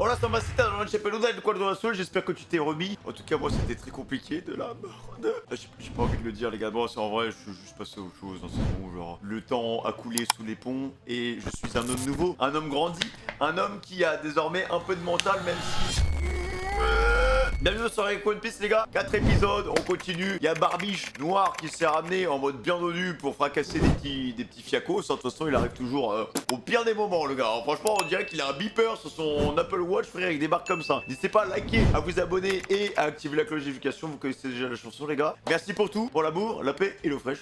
Voilà, ça m'a cité dans le Chapelota et le Quadro Soul, j'espère que tu t'es remis. En tout cas, moi, c'était très compliqué de la merde. J'ai pas envie de le dire, les gars. Bon, c'est en vrai, je suis juste passé à autre chose. Hein, c'est bon, genre, le temps a coulé sous les ponts et je suis un homme nouveau, un homme grandi, un homme qui a désormais un peu de mental, même si... Bienvenue sur One Piece les gars, 4 épisodes, on continue. Il y a Barbiche Noir qui s'est ramené en mode bien dodu pour fracasser des petits fiacos. De toute façon il arrive toujours au pire des moments le gars. Franchement on dirait qu'il a un beeper sur son Apple Watch frère, il débarque comme ça. N'hésitez pas à liker, à vous abonner et à activer la cloche de notification. Vous connaissez déjà la chanson les gars. Merci pour tout, pour l'amour, la paix et l'eau fraîche.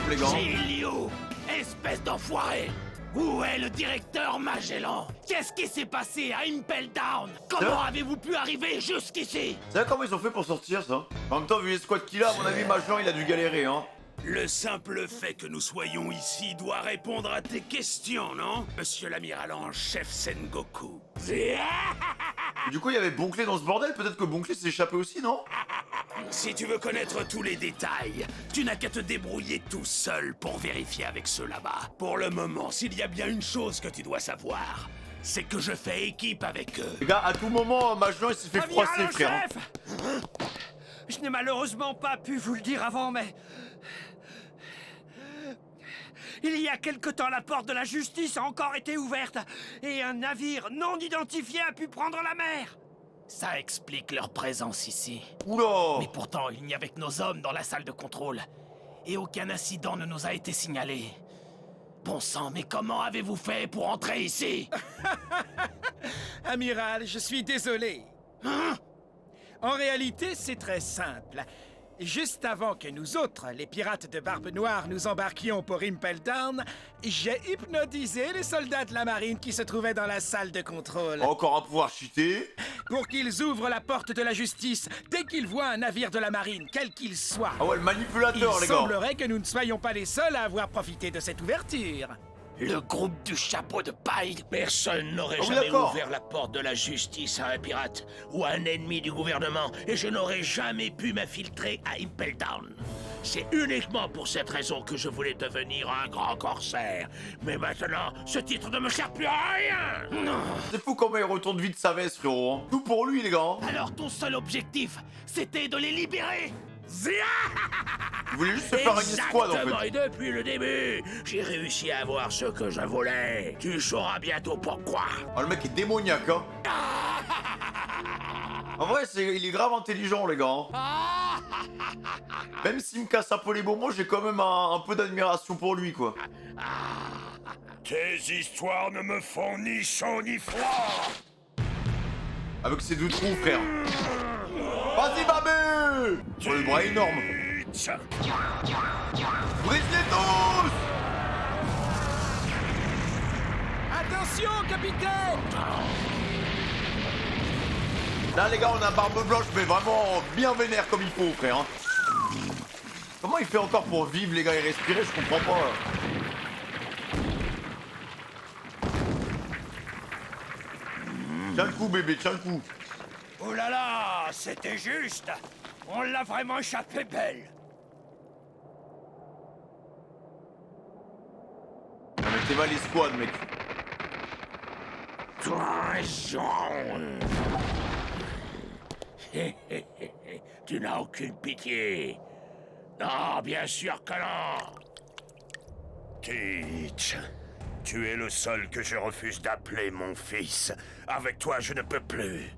Les gars. Gilio, espèce d'enfoiré! Où est le directeur Magellan? Qu'est-ce qui s'est passé à Impel Down? Comment avez-vous pu arriver jusqu'ici? C'est comment ils ont fait pour sortir ça? En même temps vu les squats qu'il a, à mon avis Magellan il a dû galérer hein. Le simple fait que nous soyons ici doit répondre à tes questions, non? Monsieur l'amiral en chef Sengoku. Et du coup il y avait Bonclé dans ce bordel, peut-être que Bonclé s'est échappé aussi non? Si tu veux connaître tous les détails, tu n'as qu'à te débrouiller tout seul pour vérifier avec ceux là-bas. Pour le moment, s'il y a bien une chose que tu dois savoir, c'est que je fais équipe avec eux. Les gars, à tout moment, Magellan il s'est fait froisser frère. Chef, je n'ai malheureusement pas pu vous le dire avant, mais... Il y a quelque temps, la porte de la justice a encore été ouverte, et un navire non identifié a pu prendre la mer. Ça explique leur présence ici. Oula. Mais pourtant, il n'y avait que nos hommes dans la salle de contrôle. Et aucun incident ne nous a été signalé. Bon sang, mais comment avez-vous fait pour entrer ici? Amiral, je suis désolé. Hein? En réalité, c'est très simple. Juste avant que nous autres, les pirates de Barbe Noire, nous embarquions pour Impel Down, j'ai hypnotisé les soldats de la marine qui se trouvaient dans la salle de contrôle. Encore un pouvoir cheaté. Pour qu'ils ouvrent la porte de la justice dès qu'ils voient un navire de la marine, quel qu'il soit. Ah ouais, le manipulateur Il les gars. semblerait que nous ne soyons pas les seuls à avoir profité de cette ouverture. Le groupe du chapeau de paille? Personne n'aurait Ah oui, jamais d'accord. ouvert la porte de la justice à un pirate ou à un ennemi du gouvernement, et je n'aurais jamais pu m'infiltrer à Impel Down. C'est uniquement pour cette raison que je voulais devenir un grand corsaire. Mais maintenant, ce titre ne me sert plus à rien. Non. C'est fou comment il retourne vite sa veste frérot hein. Tout pour lui les gars hein. Alors ton seul objectif, c'était de les libérer? Il voulait juste se faire une escouade en Exactement, fait. et depuis le début, j'ai réussi à avoir ce que je voulais. Tu sauras bientôt pourquoi. Ah le mec est démoniaque hein. En vrai il est grave intelligent les gars hein. Même s'il me casse un peu les bonbons, j'ai quand même un peu d'admiration pour lui quoi. Tes histoires ne me font ni chaud ni froid. Avec ses deux trous frère. Vas-y babé. Oh le bras est énorme. Brise-les tous. Attention, capitaine! Là les gars on a Barbe Blanche mais vraiment bien vénère comme il faut frère hein. Comment il fait encore pour vivre les gars et respirer, je comprends pas. Tiens le coup bébé, tiens le coup. Oh là là, c'était juste! On l'a vraiment échappé belle! Non mais t'es mal escouade mec. Tu n'as aucune pitié. Non, bien sûr que non. Teach, tu es le seul que je refuse d'appeler mon fils. Avec toi, je ne peux plus.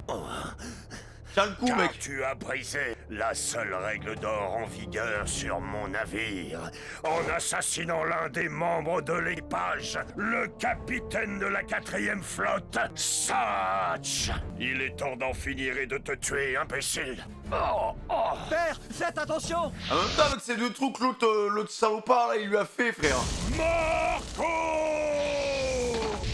Tiens le coup Car mec. tu as brisé la seule règle d'or en vigueur sur mon navire en assassinant l'un des membres de l'équipage, le capitaine de la 4e flotte, Satch. Il est temps d'en finir et de te tuer, imbécile. Père, faites attention! En même temps avec ces deux trous que l'autre salopard là il lui a fait frère. Marco!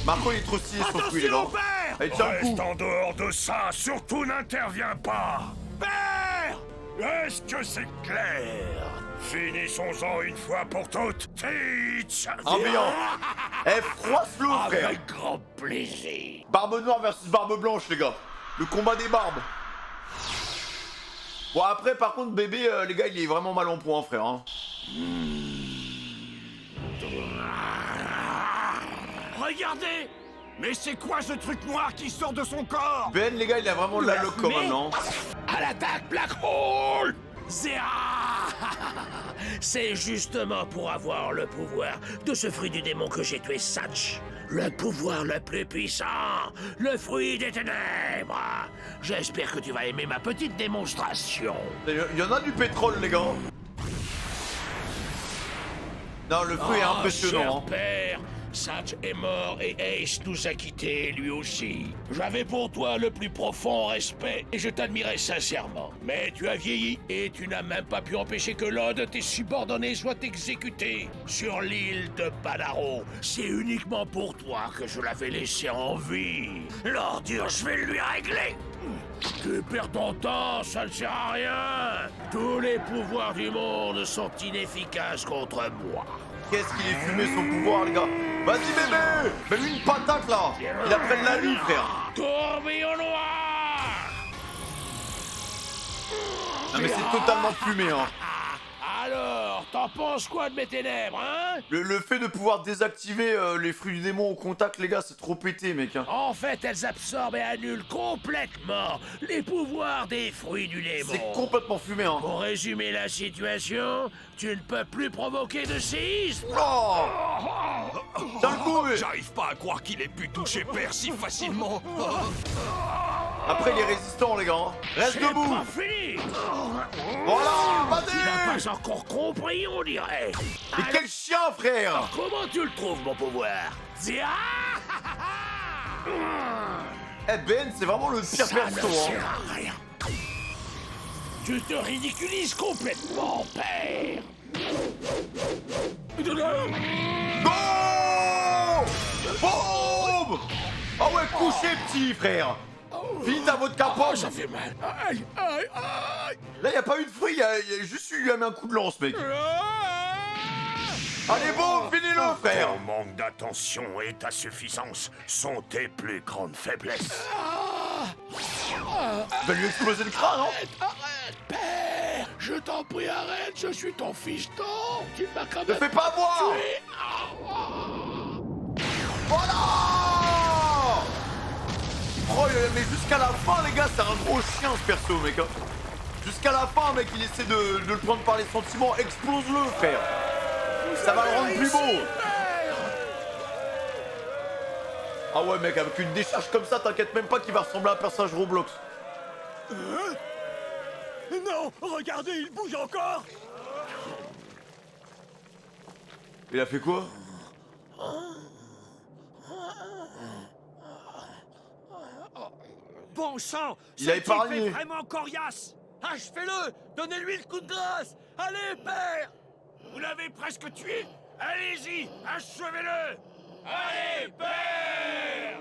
Marco il est trop stylé son cul les gars. Attention, père! Allez tiens le Reste coup. en dehors de ça, surtout n'interviens pas. Père! Est-ce que c'est clair? Finissons-en une fois pour toutes. Teach! Ambiant. Eh froisse-le frère. Avec grand plaisir. Barbe Noire versus Barbe Blanche les gars. Le combat des barbes. Bon après par contre bébé les gars il est vraiment mal en point frère hein. regardez! Mais c'est quoi ce truc noir qui sort de son corps? Ben, les gars, il a vraiment de la loc quand même, non? À l'attaque, Black Hole! Zéa! C'est justement pour avoir le pouvoir de ce fruit du démon que j'ai tué Satch. Le pouvoir le plus puissant, le fruit des ténèbres. J'espère que tu vas aimer ma petite démonstration. Il y en a du pétrole, les gars. Non, le fruit est impressionnant. Cher père, Satch est mort et Ace nous a quittés, lui aussi. J'avais pour toi le plus profond respect et je t'admirais sincèrement. Mais tu as vieilli et tu n'as même pas pu empêcher que l'un de tes subordonnés soit exécuté sur l'île de Badaro. C'est uniquement pour toi que je l'avais laissé en vie. L'ordure, je vais lui régler. Tu perds ton temps, ça ne sert à rien. Tous les pouvoirs du monde sont inefficaces contre moi. Qu'est-ce qu'il est fumé son pouvoir, les gars? Vas-y, bébé! Mets-lui une patate, là! Il apprenne la vie, frère! Tourbillon noir! Non, mais c'est totalement fumé, hein! Alors, t'en penses quoi de mes ténèbres, hein? Le fait de pouvoir désactiver les fruits du démon au contact, les gars, c'est trop pété, mec, hein! En fait, elles absorbent et annulent complètement les pouvoirs des fruits du démon. C'est complètement fumé, hein! Pour résumer la situation, tu ne peux plus provoquer de séisme. Oh! Dans le coup, mais... J'arrive pas à croire qu'il ait pu toucher Père si facilement. Après, il est résistant, les gars, hein. Reste C'est debout! pas fini. Voilà! Tu n'as Vas-y! pas encore compris, on dirait. Mais quel chien, frère! Comment tu le trouves, mon pouvoir? Zia! Eh, Ben, c'est vraiment le pire Ça perso, ne hein! sert à rien. Tu te ridiculises complètement, père. Boum! Boum! Ah ouais, couché, petit frère! Finis ta vodka Oh, pomme! ça fait mal. Aïe, aïe, aïe. Là, y a pas eu de fruit, y a juste eu un coup de lance, mec! Allez, boum! Finis-le, frère! Ton manque d'attention et ta suffisance sont tes plus grandes faiblesses. Tu vas lui exploser le crâne, hein? Arrête, père. Je t'en prie, arrête. Je suis ton fiston. Tu m'as quand Ne même fais pas voir! tué. Voilà! Oh, mais jusqu'à la fin, les gars, c'est un gros chien, ce perso, mec, hein. Jusqu'à la fin, mec, il essaie de le prendre par les sentiments. Explose-le, frère! Ça va le rendre plus beau! Ah ouais, mec, avec une décharge comme ça, t'inquiète même pas qu'il va ressembler à un personnage Roblox. Non, regardez, il bouge encore. Il a fait quoi? Bon sang, Il a épargné. vraiment coriace. Achevez-le. Donnez-lui le coup de grâce. Allez, père. Vous l'avez presque tué. Allez-y, achevez-le. Allez, père.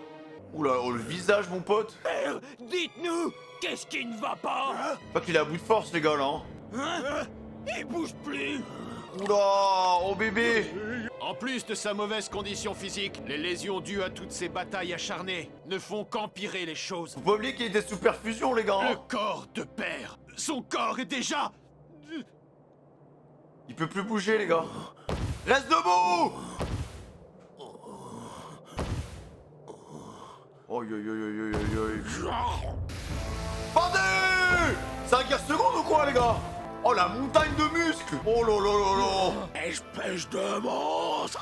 Oula, oh, le visage, mon pote. Père, dites-nous, qu'est-ce qui ne va pas? Je crois qu'il est à bout de force, les gars, là. Hein. Il bouge plus. Oula, oh bébé. En plus de sa mauvaise condition physique, les lésions dues à toutes ces batailles acharnées ne font qu'empirer les choses. Faut pas oublier qu'il était sous perfusion, les gars. Le Hein. corps de père, son corps est déjà... Il peut plus bouger, les gars. Reste debout. Oh, yo, yo, yo, yo, yo, yo. Bandit! 5 secondes ou quoi, les gars? Oh, la montagne de muscles. Oh là là là là. Espèce de monstre.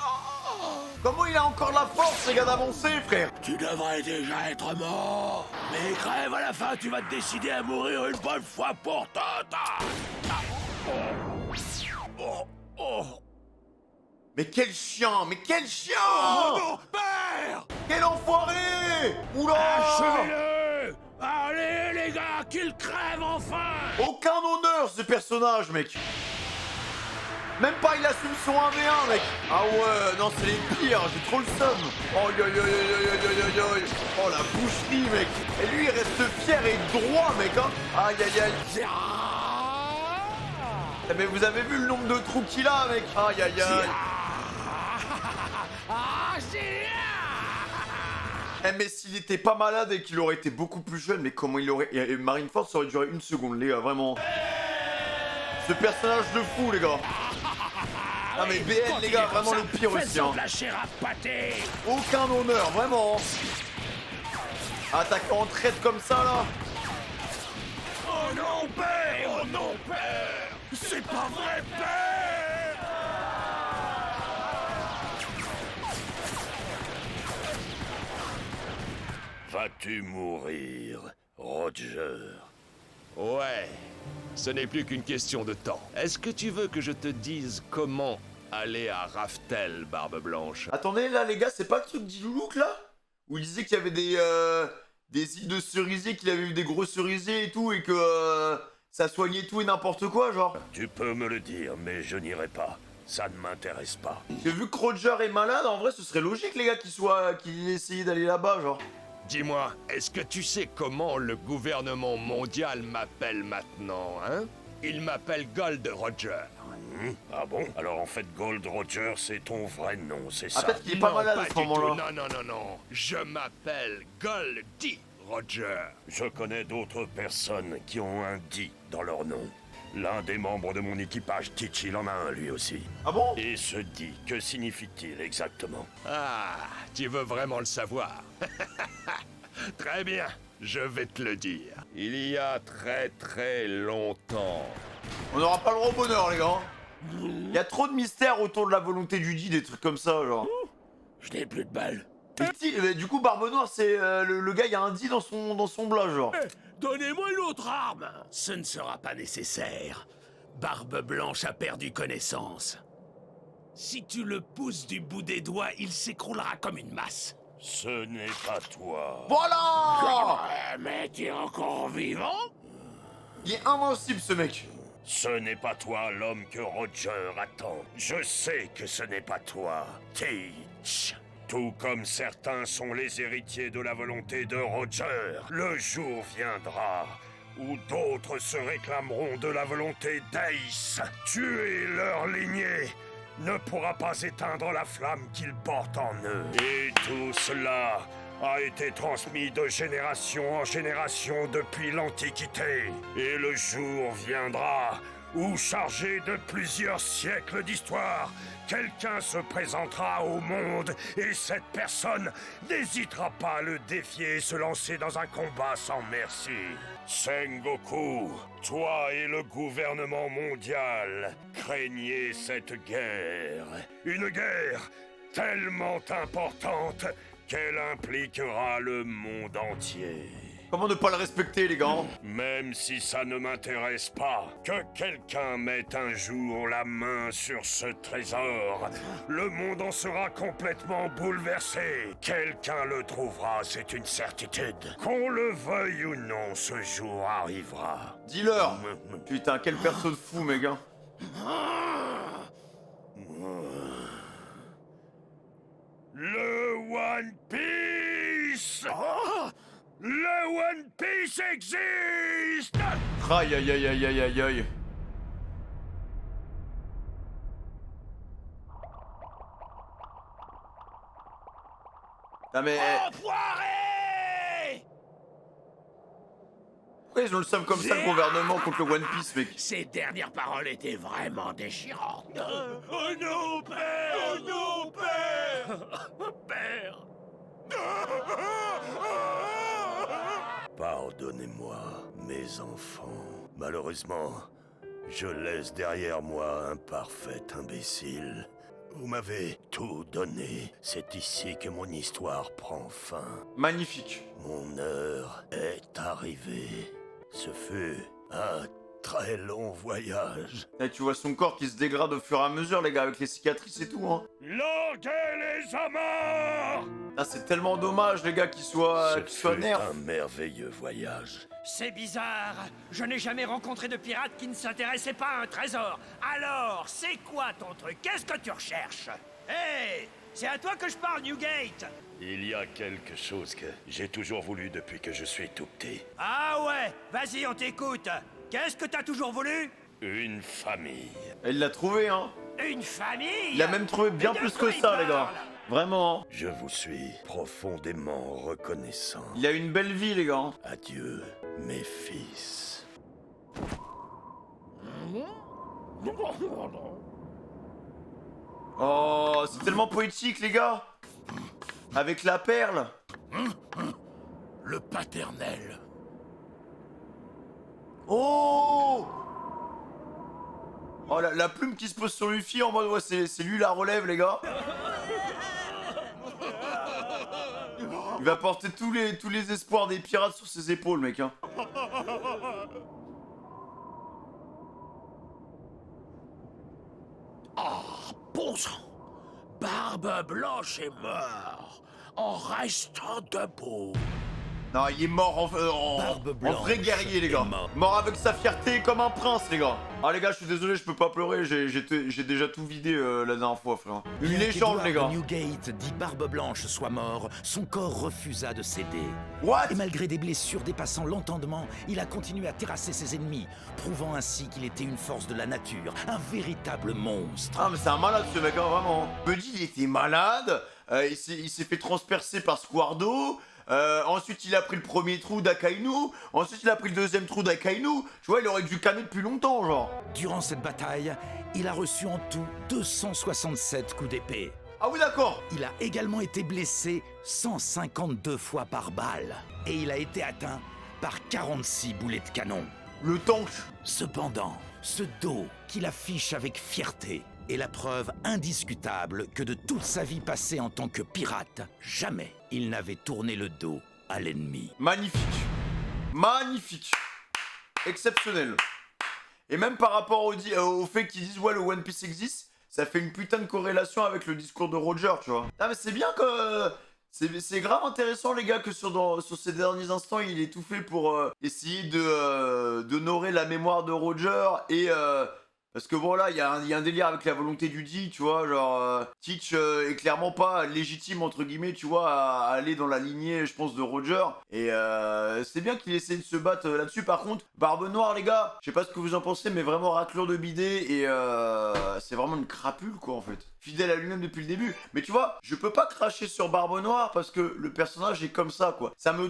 Comment il a encore la force, les gars, d'avancer, frère? Tu devrais déjà être mort. Mais crève, à la fin, tu vas te décider à mourir une bonne fois pour toutes. Oh, oh. Mais quel chien! Mais quel chien! Oh non, père! Quel enfoiré! Oula! Achevez-le! Allez, les gars, qu'il crève enfin! Aucun honneur, ce personnage, mec! Même pas il assume son 1v1, mec! Ah ouais, non, c'est les pires, j'ai trop le seum! Oh, yo, yo, yo, yo, yo, yo, yo, yo. Oh, la boucherie, mec! Et lui, il reste fier et droit, mec, hein! Aïe, aïe, aïe! Eh, mais vous avez vu le nombre de trous qu'il a, mec! Aïe, aïe, aïe! Eh, mais s'il était pas malade et qu'il aurait été beaucoup plus jeune, mais comment il aurait... Et Marineford, ça aurait duré une seconde, les gars, vraiment. Ce personnage de fou, les gars. Ah mais BN les gars, vraiment le pire aussi hein. de la chair à pâté. Aucun honneur, vraiment. Attaquant en traite comme ça là. Oh non, père! Oh non, père! C'est pas vrai, père! Vas-tu mourir, Roger? Ouais, ce n'est plus qu'une question de temps. Est-ce que tu veux que je te dise comment aller à Raftel, Barbe Blanche? Attendez là les gars, c'est pas le truc d'Iloulouk là? Où il disait qu'il y avait des îles de cerisier, qu'il avait eu des gros cerisiers et tout, et que ça soignait tout et n'importe quoi genre. Tu peux me le dire, mais je n'irai pas. Ça ne m'intéresse pas. J'ai vu que Roger est malade, en vrai ce serait logique les gars qu'il essaye d'aller là-bas genre. Dis-moi, est-ce que tu sais comment le gouvernement mondial m'appelle maintenant, hein? Il m'appelle Gold Roger. Ah bon? Alors en fait, Gold Roger, c'est ton vrai nom, c'est ça? Ah peut-être qu'il est pas Non, malade à pas ce du tout. moment-là. Non. Je m'appelle Goldie Roger. Je connais d'autres personnes qui ont un D dans leur nom. L'un des membres de mon équipage, Titch, il en a un lui aussi. Ah bon? Et ce D, que signifie-t-il exactement? Ah, tu veux vraiment le savoir? Très bien, je vais te le dire. Il y a très longtemps. On n'aura pas le droit au bonheur les gars. Il y a trop de mystères autour de la volonté du dit, des trucs comme ça genre. Je n'ai plus de balles. Et du coup Barbe Noire c'est le gars, il y a un dit dans son blas genre. Donnez-moi une autre arme! Ce ne sera pas nécessaire. Barbe Blanche a perdu connaissance. Si tu le pousses du bout des doigts, il s'écroulera comme une masse. Ce n'est pas toi. Voilà! Mais tu es encore vivant? Il est invincible ce mec. Ce n'est pas toi l'homme que Roger attend. Je sais que ce n'est pas toi, Teach. Tout comme certains sont les héritiers de la volonté de Roger, le jour viendra où d'autres se réclameront de la volonté d'Ace. Tuer leur lignée ne pourra pas éteindre la flamme qu'ils portent en eux. Et tout cela a été transmis de génération en génération depuis l'Antiquité. Et le jour viendra où, chargé de plusieurs siècles d'histoire, quelqu'un se présentera au monde et cette personne n'hésitera pas à le défier et se lancer dans un combat sans merci. Sengoku, toi et le gouvernement mondial craignez cette guerre. Une guerre tellement importante qu'elle impliquera le monde entier. Comment ne pas le respecter les gars? Même si ça ne m'intéresse pas, que quelqu'un mette un jour la main sur ce trésor, le monde en sera complètement bouleversé. Quelqu'un le trouvera, c'est une certitude. Qu'on le veuille ou non, ce jour arrivera. Dis-leur. Putain, quelle personne fou mec hein. Le One Piece! Le One Piece existe! Aïe aïe aïe aïe aïe aïe aïe. Ah mais... Enfoiré! Pourquoi ils ont le seum comme ça le gouvernement contre le One Piece mec? Ces dernières paroles étaient vraiment déchirantes. Oh non, père! Oh non, père! Père! Pardonnez-moi, mes enfants. Malheureusement, je laisse derrière moi un parfait imbécile. Vous m'avez tout donné. C'est ici que mon histoire prend fin. Magnifique. Mon heure est arrivée. Ce fut un très long voyage. Là, tu vois son corps qui se dégrade au fur et à mesure les gars, avec les cicatrices et tout hein. Languez les amarres! Ah c'est tellement dommage les gars qu'il soit Ce fut nerf. un merveilleux voyage. C'est bizarre. Je n'ai jamais rencontré de pirate qui ne s'intéressait pas à un trésor. Alors, c'est quoi ton truc? Qu'est-ce que tu recherches? Hé, c'est à toi que je parle, Newgate. Il y a quelque chose que j'ai toujours voulu depuis que je suis tout petit. Ah ouais, vas-y, on t'écoute. Qu'est-ce que t'as toujours voulu? Une famille. Il l'a trouvé hein. Une famille? Il a même trouvé bien Mais de plus quoi que il ça les gars. parle? Vraiment. Je vous suis profondément reconnaissant. Il a une belle vie les gars. Adieu, mes fils. Oh, c'est tellement poétique, les gars. Avec la perle. Le paternel. Oh. Oh, la plume qui se pose sur Luffy en mode ouais, c'est lui la relève, les gars. Il va porter tous les espoirs des pirates sur ses épaules, mec. Hein. Bon sang, Barbe Blanche est mort en restant debout. Non, il est mort en vrai guerrier, les gars. Mort avec sa fierté comme un prince, les gars. Ah, les gars, je suis désolé, je peux pas pleurer. J'ai déjà tout vidé la dernière fois, frère. Une légende, les gars. Newgate dit Barbe Blanche soit mort, son corps refusa de céder. What? Et malgré des blessures dépassant l'entendement, il a continué à terrasser ses ennemis, prouvant ainsi qu'il était une force de la nature, un véritable monstre. Ah, mais c'est un malade, ce mec, hein, vraiment. Buddy, il était malade. Il s'est fait transpercer par Squardo. Ensuite il a pris le premier trou d'Akainu. Ensuite il a pris le deuxième trou d'Akainu. Tu vois, il aurait dû calmer depuis longtemps, genre. Durant cette bataille, il a reçu en tout 267 coups d'épée. Ah oui, d'accord. Il a également été blessé 152 fois par balle. Et il a été atteint par 46 boulets de canon. Le tank. Cependant, ce dos qu'il affiche avec fierté est la preuve indiscutable que de toute sa vie passée en tant que pirate, jamais il n'avait tourné le dos à l'ennemi. Magnifique. Magnifique. Exceptionnel. Et même par rapport au fait qu'ils disent ouais, le One Piece existe, ça fait une putain de corrélation avec le discours de Roger, tu vois. Ah mais c'est bien que... C'est grave intéressant, les gars, que sur ces derniers instants, il ait tout fait pour essayer d'honorer la mémoire de Roger et... parce que bon là, il y a un délire avec la volonté du dit, tu vois, genre Teach est clairement pas légitime entre guillemets, tu vois, à aller dans la lignée, je pense, de Roger. Et c'est bien qu'il essaie de se battre là-dessus. Par contre, Barbe Noire, les gars, je sais pas ce que vous en pensez, mais vraiment raclure de bidet et c'est vraiment une crapule quoi en fait. Fidèle à lui-même depuis le début. Mais tu vois, je peux pas cracher sur Barbe Noire parce que le personnage est comme ça quoi. Ça me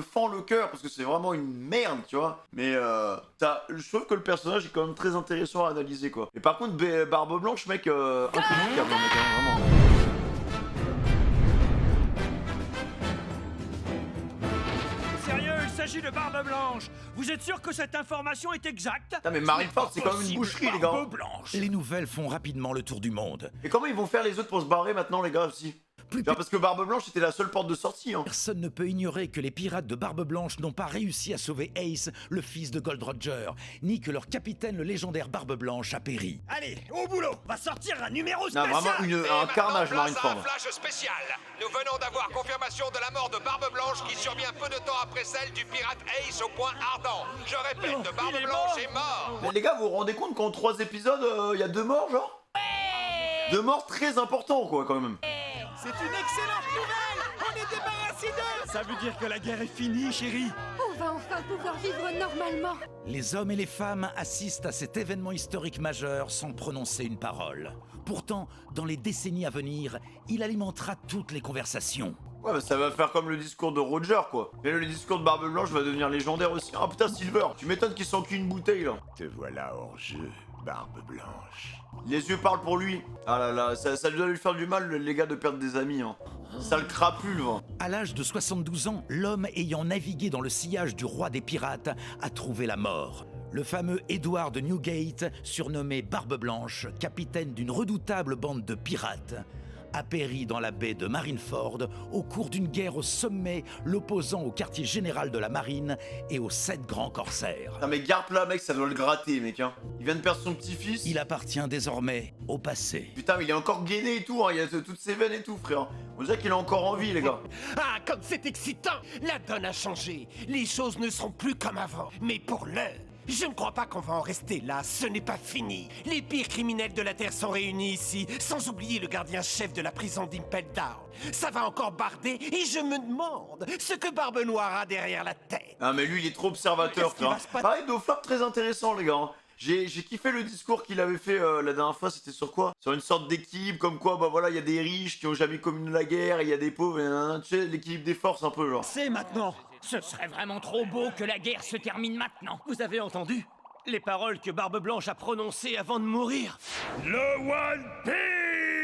fend le cœur parce que c'est vraiment une merde, tu vois. Mais je trouve que le personnage est quand même très intéressant à analyser quoi. Et par contre, Barbe Blanche, mec, incriminable, mec, hein, vraiment. Sérieux, il s'agit de Barbe Blanche. Vous êtes sûr que cette information est exacte? Putain, mais Marineford, c'est quand même une boucherie, les gars. Barbe Blanche. Les nouvelles font rapidement le tour du monde. Et comment ils vont faire les autres pour se barrer maintenant, les gars, aussi? Genre parce que Barbe Blanche était la seule porte de sortie, hein. Personne ne peut ignorer que les pirates de Barbe Blanche n'ont pas réussi à sauver Ace, le fils de Gold Roger, ni que leur capitaine, le légendaire Barbe Blanche, a péri. Allez, au boulot. Va sortir un numéro Non, spécial. vraiment un carnage, Marineford. Un flash spécial. Nous venons d'avoir confirmation de la mort de Barbe Blanche qui survient peu de temps après celle du pirate Ace au point ardent. Je répète, Barbe Blanche est mort. Mais les gars, vous vous rendez compte qu'en 3 épisodes, il y a 2 morts, genre? 2 morts très importants, quoi, quand même. C'est une excellente nouvelle. On est débarrassés d'eux. Ça veut dire que la guerre est finie, chérie. On va enfin pouvoir vivre normalement. Les hommes et les femmes assistent à cet événement historique majeur sans prononcer une parole. Pourtant, dans les décennies à venir, il alimentera toutes les conversations. Ouais, bah ça va faire comme le discours de Roger, quoi. Et le discours de Barbe Blanche va devenir légendaire aussi. Ah putain, Silver, tu m'étonnes qu'il s'en qu'une bouteille, là. Te voilà hors jeu, Barbe Blanche. Les yeux parlent pour lui. Ah là là, ça doit lui faire du mal, les gars, de perdre des amis, hein. Ça le crapule, hein. À l'âge de 72 ans, l'homme ayant navigué dans le sillage du roi des pirates a trouvé la mort. Le fameux Edward de Newgate, surnommé Barbe Blanche, capitaine d'une redoutable bande de pirates, a péri dans la baie de Marineford au cours d'une guerre au sommet l'opposant au quartier général de la marine et aux 7 grands corsaires. Putain, mais garde là, mec, ça doit le gratter, mec, hein. Il vient de perdre son petit-fils. Il appartient désormais au passé. Putain, mais il est encore gainé et tout, hein. Il y a toutes ses veines et tout, frère. On dirait qu'il a encore envie, les gars. Ah, comme c'est excitant! La donne a changé. Les choses ne sont plus comme avant. Mais pour l'heure, je ne crois pas qu'on va en rester là. Ce n'est pas fini. Les pires criminels de la Terre sont réunis ici, sans oublier le gardien-chef de la prison d'Impel Down. Ça va encore barder et je me demande ce que Barbe Noire a derrière la tête. Ah, mais lui, il est trop observateur, Qu'est-ce qui va frère. se passer? Pareil, Doflap, très intéressant, les gars. J'ai kiffé le discours qu'il avait fait la dernière fois, c'était sur quoi? Sur une sorte d'équilibre, comme quoi, bah voilà, il y a des riches qui ont jamais commis la guerre, et il y a des pauvres, et tu sais, l'équilibre des forces un peu, genre. C'est maintenant. Ce serait vraiment trop beau que la guerre se termine maintenant. Vous avez entendu les paroles que Barbe Blanche a prononcées avant de mourir? Le One Piece!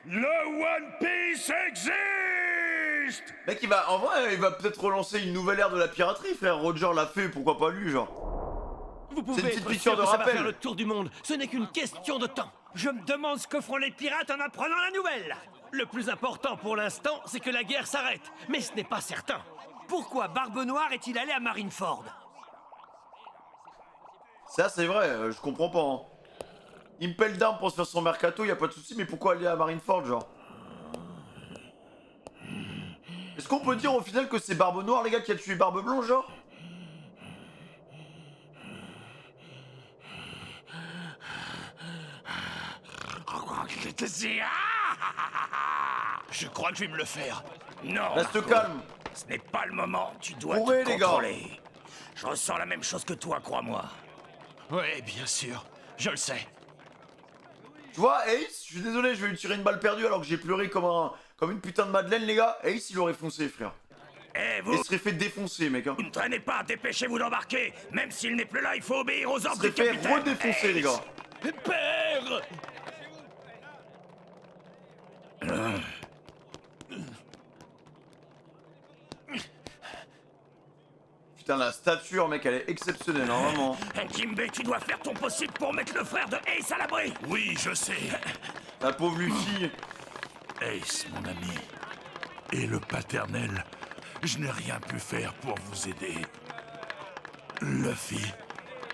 Le One Piece existe! Mec, en vrai, il va peut-être relancer une nouvelle ère de la piraterie, frère. Roger l'a fait, pourquoi pas lui, genre. Vous C'est pouvez une petite être piqûre sûr de que ça va rappel. faire le tour du monde. Ce n'est qu'une question de temps. Je me demande ce que feront les pirates en apprenant la nouvelle. Le plus important pour l'instant, c'est que la guerre s'arrête. Mais ce n'est pas certain. Pourquoi Barbe Noire est-il allé à Marineford? Ça, c'est vrai, je comprends pas. Hein. Impel Down pour se faire son mercato, y a pas de souci, mais pourquoi aller à Marineford, genre? Est-ce qu'on peut dire au final que c'est Barbe Noire, les gars, qui a tué Barbe Blanche, genre? Je crois que je vais me le faire. Non, Reste Marco, calme. ce n'est pas le moment. Tu dois Bourré, te les gars. contrôler. Je ressens la même chose que toi, crois-moi. Ouais, bien sûr. Je le sais. Tu vois, Ace, je suis désolé, je vais lui tirer une balle perdue alors que j'ai pleuré comme une putain de madeleine, les gars. Ace, il aurait foncé, frère. Eh, vous, Il serait fait défoncer, mec, hein. ne traînez pas, dépêchez-vous d'embarquer. Même s'il n'est plus là, il faut obéir aux Il ordres serait du fait capitaine. redéfoncer, les gars. Père! Putain, la stature, mec, elle est exceptionnelle, hein, vraiment. Jimbe, tu dois faire ton possible pour mettre le frère de Ace à l'abri. Oui, je sais. La pauvre Luffy. Ace, mon ami. Et le paternel, je n'ai rien pu faire pour vous aider. Luffy,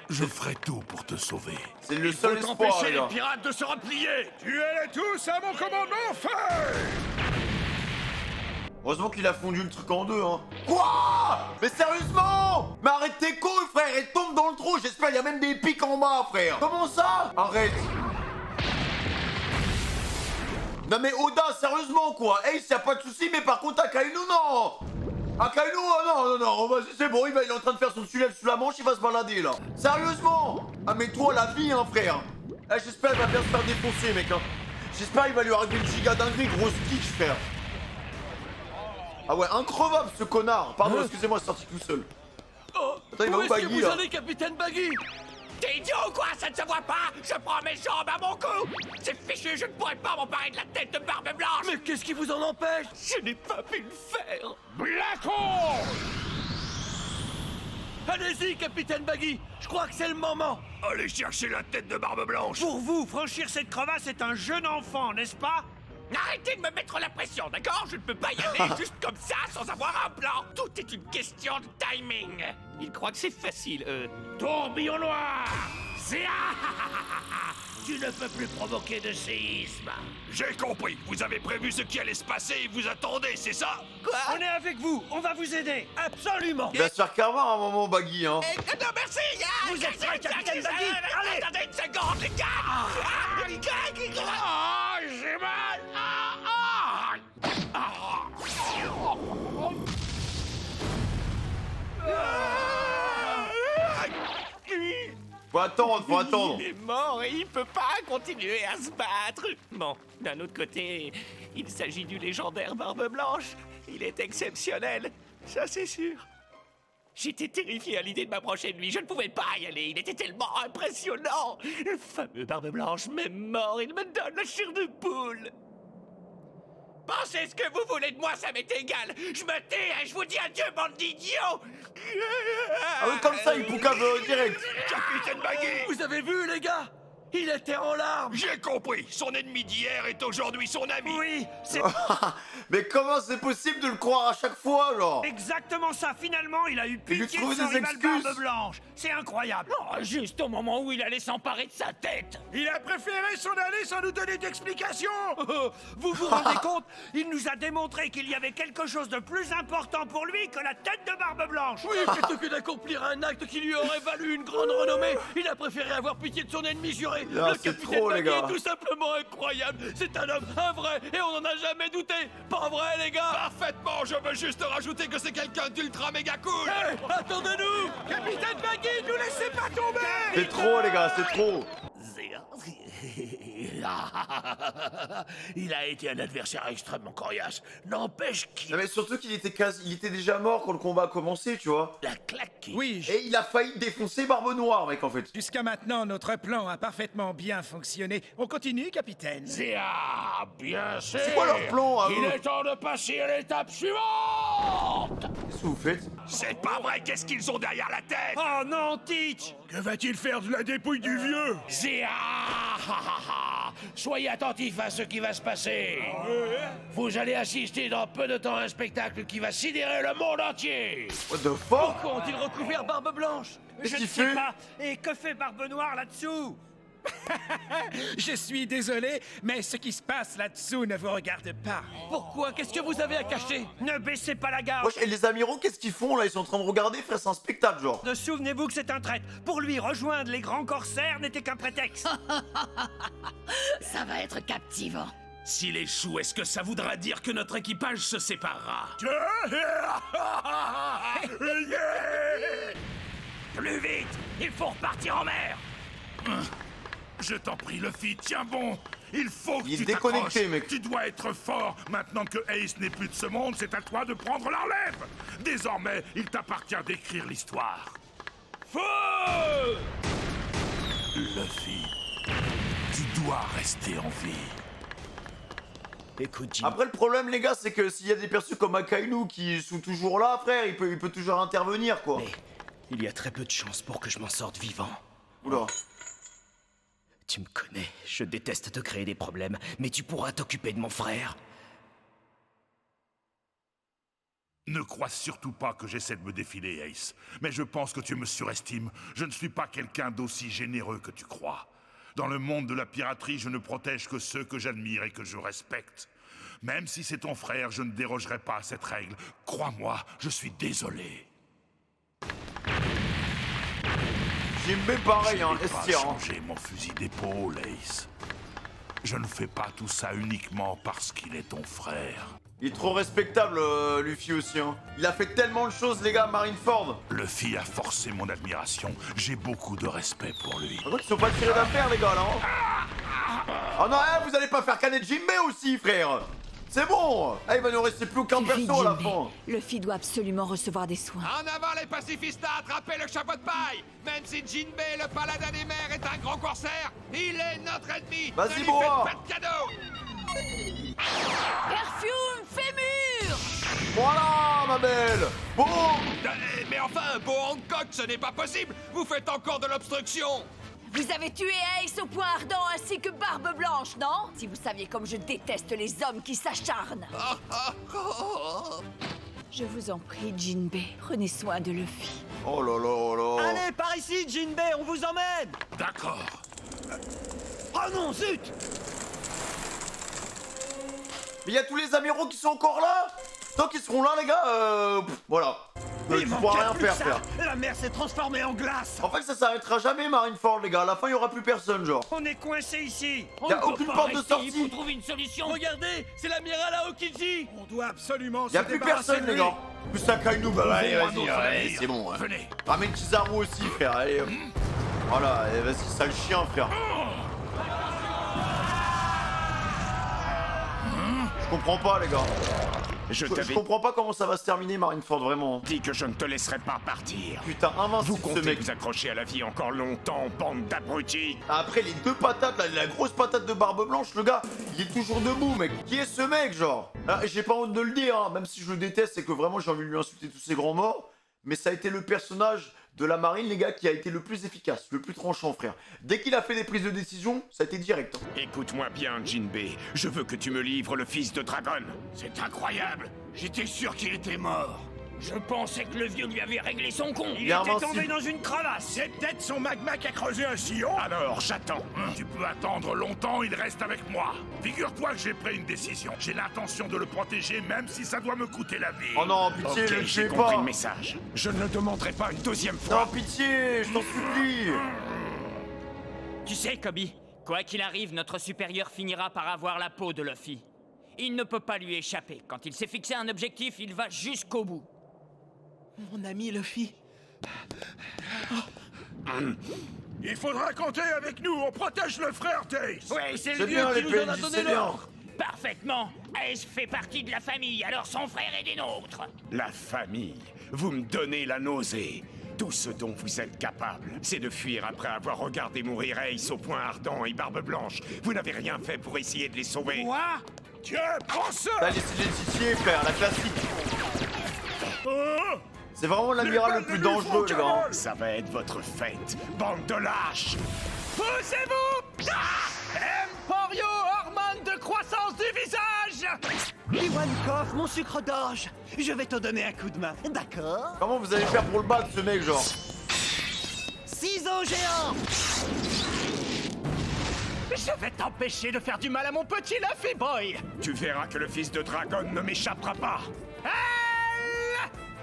je ferai tout pour te sauver. C'est le seul espoir, les gars. pirates de se replier! Tuez-les tous à mon commandement, feu! Heureusement qu'il a fondu le truc en deux, hein. Quoi? Mais sérieusement? Mais arrête tes couilles, frère, elle tombe dans le trou, j'espère, il y a même des pics en bas, frère. Comment ça? Arrête. Non mais Oda, sérieusement, quoi. Ace, y a pas de souci, mais par contre, Akainu, non. Akainu, non, vas-y, c'est bon, il est en train de faire son tunnel sous la manche, il va se balader, là. Sérieusement? Ah mais toi, la vie, hein, frère. Eh, j'espère qu'il va bien se faire défoncer, mec, hein. J'espère qu'il va lui arriver une giga dinguerie, grosse kick, frère. Ah ouais, increvable ce connard. Pardon, excusez-moi, c'est sorti tout seul. Attends, il va où Baggy là? capitaine Baggy? T'es idiot ou quoi? Ça ne se voit pas? Je prends mes jambes à mon cou! C'est fichu, je ne pourrais pas m'emparer de la tête de Barbe Blanche! Mais qu'est-ce qui vous en empêche? Je n'ai pas pu le faire! Allez-y, capitaine Baggy! Je crois que c'est le moment! Allez chercher la tête de Barbe Blanche. Pour vous, franchir cette crevasse est un jeune enfant, n'est-ce pas? Arrêtez de me mettre la pression, d'accord? Je ne peux pas y aller juste comme ça, sans avoir un plan. Tout est une question de timing. Il croit que c'est facile, Tourbillon noir. Tu ne peux plus provoquer de séisme. J'ai compris. Vous avez prévu ce qui allait se passer et vous attendez, c'est ça? On est avec vous, on va vous aider, absolument. Il va se faire carver à un moment, Baggy, hein. Non, merci. Vous êtes prêts, capitaine Baggy? Allez, attendez une seconde, les gars. Oh, j'ai mal. Faut attendre, faut attendre. Il est mort et il peut pas continuer à se battre. Bon, d'un autre côté, il s'agit du légendaire Barbe Blanche. Il est exceptionnel, ça c'est sûr. J'étais terrifié à l'idée de m'approcher de lui. Je ne pouvais pas y aller. Il était tellement impressionnant. Le fameux Barbe Blanche, même mort, il me donne la chair de poule. Pensez ce que vous voulez de moi, ça m'est égal. Je me tais et je vous dis adieu, bande d'idiots. Ah oui, comme ça, il poucave direct. Capitaine Baggy! Vous avez vu, les gars? Il était en larmes! J'ai compris! Son ennemi d'hier est aujourd'hui son ami! Oui, c'est Mais comment c'est possible de le croire à chaque fois, genre? exactement ça. Finalement, il a eu Il lui pitié de trouve son des rival excuses. Barbe Blanche. C'est incroyable. Juste au moment où il allait s'emparer de sa tête. Il a préféré s'en aller sans nous donner d'explication. Vous vous rendez compte? Il nous a démontré qu'il y avait quelque chose de plus important pour lui que la tête de Barbe Blanche. Oui, plutôt que d'accomplir un acte qui lui aurait valu une grande renommée, il a préféré avoir pitié de son ennemi juré. Ah, Le c'est capitaine trop, les Baggy gars. est tout simplement incroyable. C'est un homme, un vrai, et on n'en a jamais douté. Pas vrai, les gars? Parfaitement, je veux juste rajouter que c'est quelqu'un d'ultra méga cool. Hé, attendez-nous! Capitaine Baggy, nous laissez pas tomber. C'est trop, les gars, c'est trop. Il a été un adversaire extrêmement coriace. N'empêche qu'il Non mais surtout qu'il était il était déjà mort quand le combat a commencé, tu vois. a claqué. Oui, Et il a failli défoncer Barbe Noire, mec, en fait. jusqu'à maintenant, notre plan a parfaitement bien fonctionné. On continue, capitaine. Ah, bien sûr. C'est quoi leur plan, à Il eux est temps de passer à l'étape suivante. Qu'est-ce que vous faites? C'est pas vrai, qu'est-ce qu'ils ont derrière la tête? Oh non, Teach! Que va-t-il faire de la dépouille du vieux? Soyez attentifs à ce qui va se passer. Vous allez assister dans peu de temps à un spectacle qui va sidérer le monde entier. What the fuck? Pourquoi ont-ils recouvert Barbe Blanche? Qu'est-ce Je qu'il ne sais fait? pas. Et que fait Barbe Noire là-dessous? Je suis désolé, mais ce qui se passe là-dessous ne vous regarde pas. Pourquoi? Qu'est-ce que vous avez à cacher? Ne baissez pas la garde! Wesh, et les amiraux, qu'est-ce qu'ils font là? Ils sont en train de regarder, frère, c'est un spectacle, genre. Souvenez-vous que c'est un traître. Pour lui, rejoindre les grands corsaires n'était qu'un prétexte. Ça va être captivant. S'il échoue, est-ce que ça voudra dire que notre équipage se séparera? Plus vite! Il faut repartir en mer! Je t'en prie, Luffy, tiens bon. Il faut que Il est tu déconnecté, t'accroches. mec. Tu dois être fort. Maintenant que Ace n'est plus de ce monde, c'est à toi de prendre la relève. Désormais, il t'appartient d'écrire l'histoire. Feu! Luffy, tu dois rester en vie. Écoute, Jim. Après, le problème, les gars, c'est que s'il y a des persos comme Akainu qui sont toujours là, frère, il peut toujours intervenir, quoi. Mais il y a très peu de chances pour que je m'en sorte vivant. Oula. Tu me connais, je déteste te créer des problèmes, mais tu pourras t'occuper de mon frère. Ne crois surtout pas que j'essaie de me défiler, Ace. Mais je pense que tu me surestimes. Je ne suis pas quelqu'un d'aussi généreux que tu crois. Dans le monde de la piraterie, je ne protège que ceux que j'admire et que je respecte. Même si c'est ton frère, je ne dérogerai pas à cette règle. Crois-moi, je suis désolé. Jinbei, pareil, hein, Je n'ai pas Estir, hein. changé mon fusil d'épaule, Ace. Je ne fais pas tout ça uniquement parce qu'il est ton frère. Il est trop respectable, Luffy aussi, hein. Il a fait tellement de choses, les gars, Marineford. Luffy a forcé mon admiration. J'ai beaucoup de respect pour lui. Par contre, ils sont pas tirés d'affaire, les gars, là, hein. Oh non, vous allez pas faire canner Jinbei aussi, frère. C'est bon. Il va nous rester plus aucun perso à la fin. Luffy doit absolument recevoir des soins. En avant les pacifistas, attrapez le chapeau de paille. Même si Jinbei, le paladin des mers, est un grand corsaire, il est notre ennemi. Vas-y, Ne lui Boa. faites pas de cadeaux. Perfume Fémur! Voilà, ma belle. Bon. Mais enfin, beau Hancock, ce n'est pas possible. Vous faites encore de l'obstruction. Vous avez tué Ace au point ardent ainsi que Barbe Blanche, non? Si vous saviez comme je déteste les hommes qui s'acharnent. Je vous en prie, Jinbei, prenez soin de Luffy. Oh là là là. Allez, par ici, Jinbei, on vous emmène! D'accord. Oh non, zut! Mais il y a tous les amiraux qui sont encore là. Tant qu'ils seront là, les gars, voilà. Tu pourras rien faire, frère. La mer s'est transformée en glace! En fait, ça s'arrêtera jamais, Marineford, les gars. À la fin, il y aura plus personne, genre. On est coincé ici! Y a aucune porte de Il faut sortie. trouver une solution. Regardez, c'est l'amiral Aokiji! On doit absolument Y a plus personne, les gars. Plus Akainu, bah allez, Trouvons un vas-y, autre allez, navire. c'est bon. Hein. Venez. Ramène Kizaru aussi, frère. Allez, hop. Voilà, et vas-y, sale chien, frère. Je comprends pas, les gars. Je Je t'avais comprends pas comment ça va se terminer, Marineford, vraiment. dit que je ne te laisserai pas partir. Putain, Vous invincible, ce comptez mec. vous accrocher à la vie encore longtemps, bande d'abrutis. Après les deux patates, là, la grosse patate de Barbe Blanche, le gars, il est toujours debout, mec. Qui est ce mec, genre? Ah, j'ai pas honte de le dire, hein, même si je le déteste et que vraiment j'ai envie de lui insulter tous ces grands morts. Mais ça a été le personnage de la marine, les gars, qui a été le plus efficace, le plus tranchant, frère. Dès qu'il a fait des prises de décision, ça a été direct. Hein. Écoute-moi bien, Jinbei. Je veux que tu me livres le fils de Dragon. C'est incroyable. J'étais sûr qu'il était mort. Je pensais que le vieux lui avait réglé son compte. Il est invincible. dans une crevasse! C'est peut-être son magma qui a creusé un sillon. Alors, j'attends. Tu peux attendre longtemps, il reste avec moi. Figure-toi que j'ai pris une décision. J'ai l'intention de le protéger, même si ça doit me coûter la vie. Oh non, pitié, Ok, ne le j'ai tuez compris pas. le message. Je ne le demanderai pas une deuxième fois. Non, pitié, je t'en supplie. Tu sais, Kobe, quoi qu'il arrive, notre supérieur finira par avoir la peau de Luffy. Il ne peut pas lui échapper. Quand il s'est fixé un objectif, il va jusqu'au bout. Mon ami Luffy. Il faudra compter avec nous, on protège le frère Tace. Oui, c'est le C'est vieux bien qui les nous en a PNJ, donné c'est bien. l'ordre. Parfaitement. Ace fait partie de la famille, alors son frère est des nôtres. La famille, vous me donnez la nausée. Tout ce dont vous êtes capable, c'est de fuir après avoir regardé mourir Ace au point ardent et Barbe Blanche. Vous n'avez rien fait pour essayer de les sauver. Quoi? Tiens, prends ça. T'as laissé les titiers, frère, la classique. Oh, C'est vraiment l'amiral le plus dangereux, les gars. ça va être votre fête, bande de lâches. Poussez-vous! Emporio, hormone de croissance du visage! Ivankov, mon sucre d'orge, je vais te donner un coup de main, d'accord? Comment vous allez faire pour le battre, ce mec, genre? Ciseaux géants! Je vais t'empêcher de faire du mal à mon petit Luffy Boy! Tu verras que le fils de Dragon ne m'échappera pas. Elle!